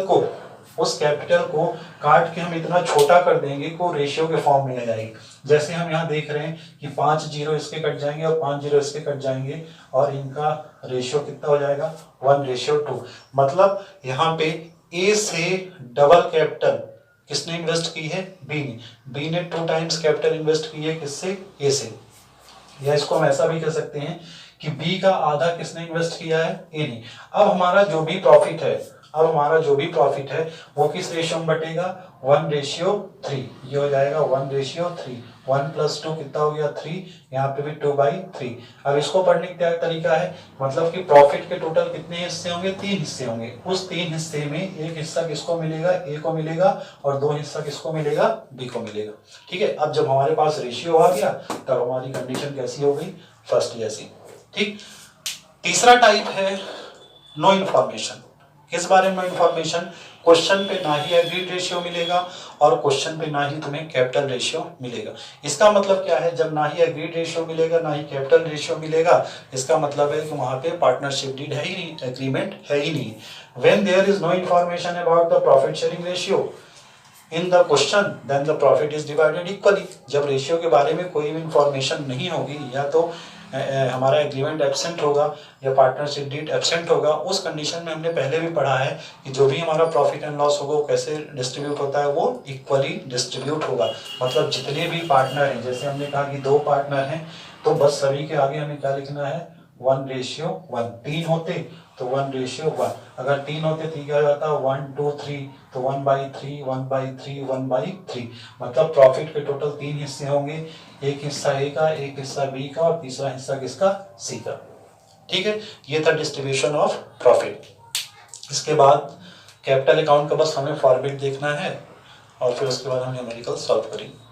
को काट के हम इतना छोटा कर देंगे कि वो रेशियो के फॉर्म में आ जाएगी। जैसे हम यहाँ देख रहे हैं कि 5 जीरो इसके कट जाएंगे और 5 जीरो इसके कट जाएंगे और इनका रेशियो कितना हो जाएगा, 1:2। मतलब यहाँ पे ए से डबल कैपिटल किसने इन्वेस्ट की है, बी ने 2 टाइम्स कैपिटल इन्वेस्ट की है, किससे, ए से। या इसको हम ऐसा भी कह सकते हैं कि बी का आधा किसने इन्वेस्ट किया है, ए ने। अब हमारा जो भी प्रॉफिट है वो किस रेशियो में बटेगा, 1:3। ये हो जाएगा 1:3। 1 + 2 कितना हो गया, 3। यहाँ पे भी 2/3। अब इसको पढ़ने का क्या तरीका है, मतलब कि प्रॉफिट के टोटल कितने हिस्से होंगे, 3 हिस्से होंगे। उस 3 हिस्से में एक हिस्सा किसको मिलेगा, ए को मिलेगा, और 2 हिस्सा किसको मिलेगा, बी को मिलेगा। ठीक है, अब जब हमारे पास रेशियो आ गया तब हमारी कंडीशन कैसी हो गई, फर्स्ट जैसी। ठीक, तीसरा टाइप है नो इन्फॉर्मेशन। किस बारे में इन्फॉर्मेशन, क्वेश्चन पे ना ही एग्रीड रेशियो मिलेगा और क्वेश्चन पे ना ही तुम्हें कैपिटल रेशियो मिलेगा। इसका मतलब क्या है, जब ना ही एग्रीड रेशियो मिलेगा ना ही कैपिटल रेशियो मिलेगा, इसका मतलब है कि वहां पे पार्टनरशिप डीड है ही नहीं, एग्रीमेंट है ही नहीं। When there is no information about the profit sharing ratio in the question then the profit is divided equally. जब रेशियो के बारे में कोई भी इंफॉर्मेशन नहीं होगी, या तो हमारा एग्रीमेंट एब्सेंट होगा या पार्टनरशिप डीड एब्सेंट होगा, उस कंडीशन में हमने पहले भी पढ़ा है कि जो भी हमारा प्रॉफिट एंड लॉस होगा वो कैसे डिस्ट्रीब्यूट होता है, वो इक्वली डिस्ट्रीब्यूट होगा। मतलब जितने भी पार्टनर हैं, जैसे हमने कहा कि 2 पार्टनर हैं तो बस सभी के आगे हमें क्या लिखना है, 1:1। 3 होते तो 1:1। अगर 3 होते तो क्या जाता, 1 2 3, तो 1/3 1/3 1/3। मतलब प्रॉफिट के टोटल 3 हिस्से होंगे, एक हिस्सा ए का, एक हिस्सा बी का और तीसरा हिस्सा किसका, सी का। ठीक है, ये था डिस्ट्रीब्यूशन ऑफ प्रॉफिट। इसके बाद कैपिटल अकाउंट का बस हमें फॉर्मेट देखना है और फिर उसके बाद हम न्यूमेरिकल सॉल्व करेंगे।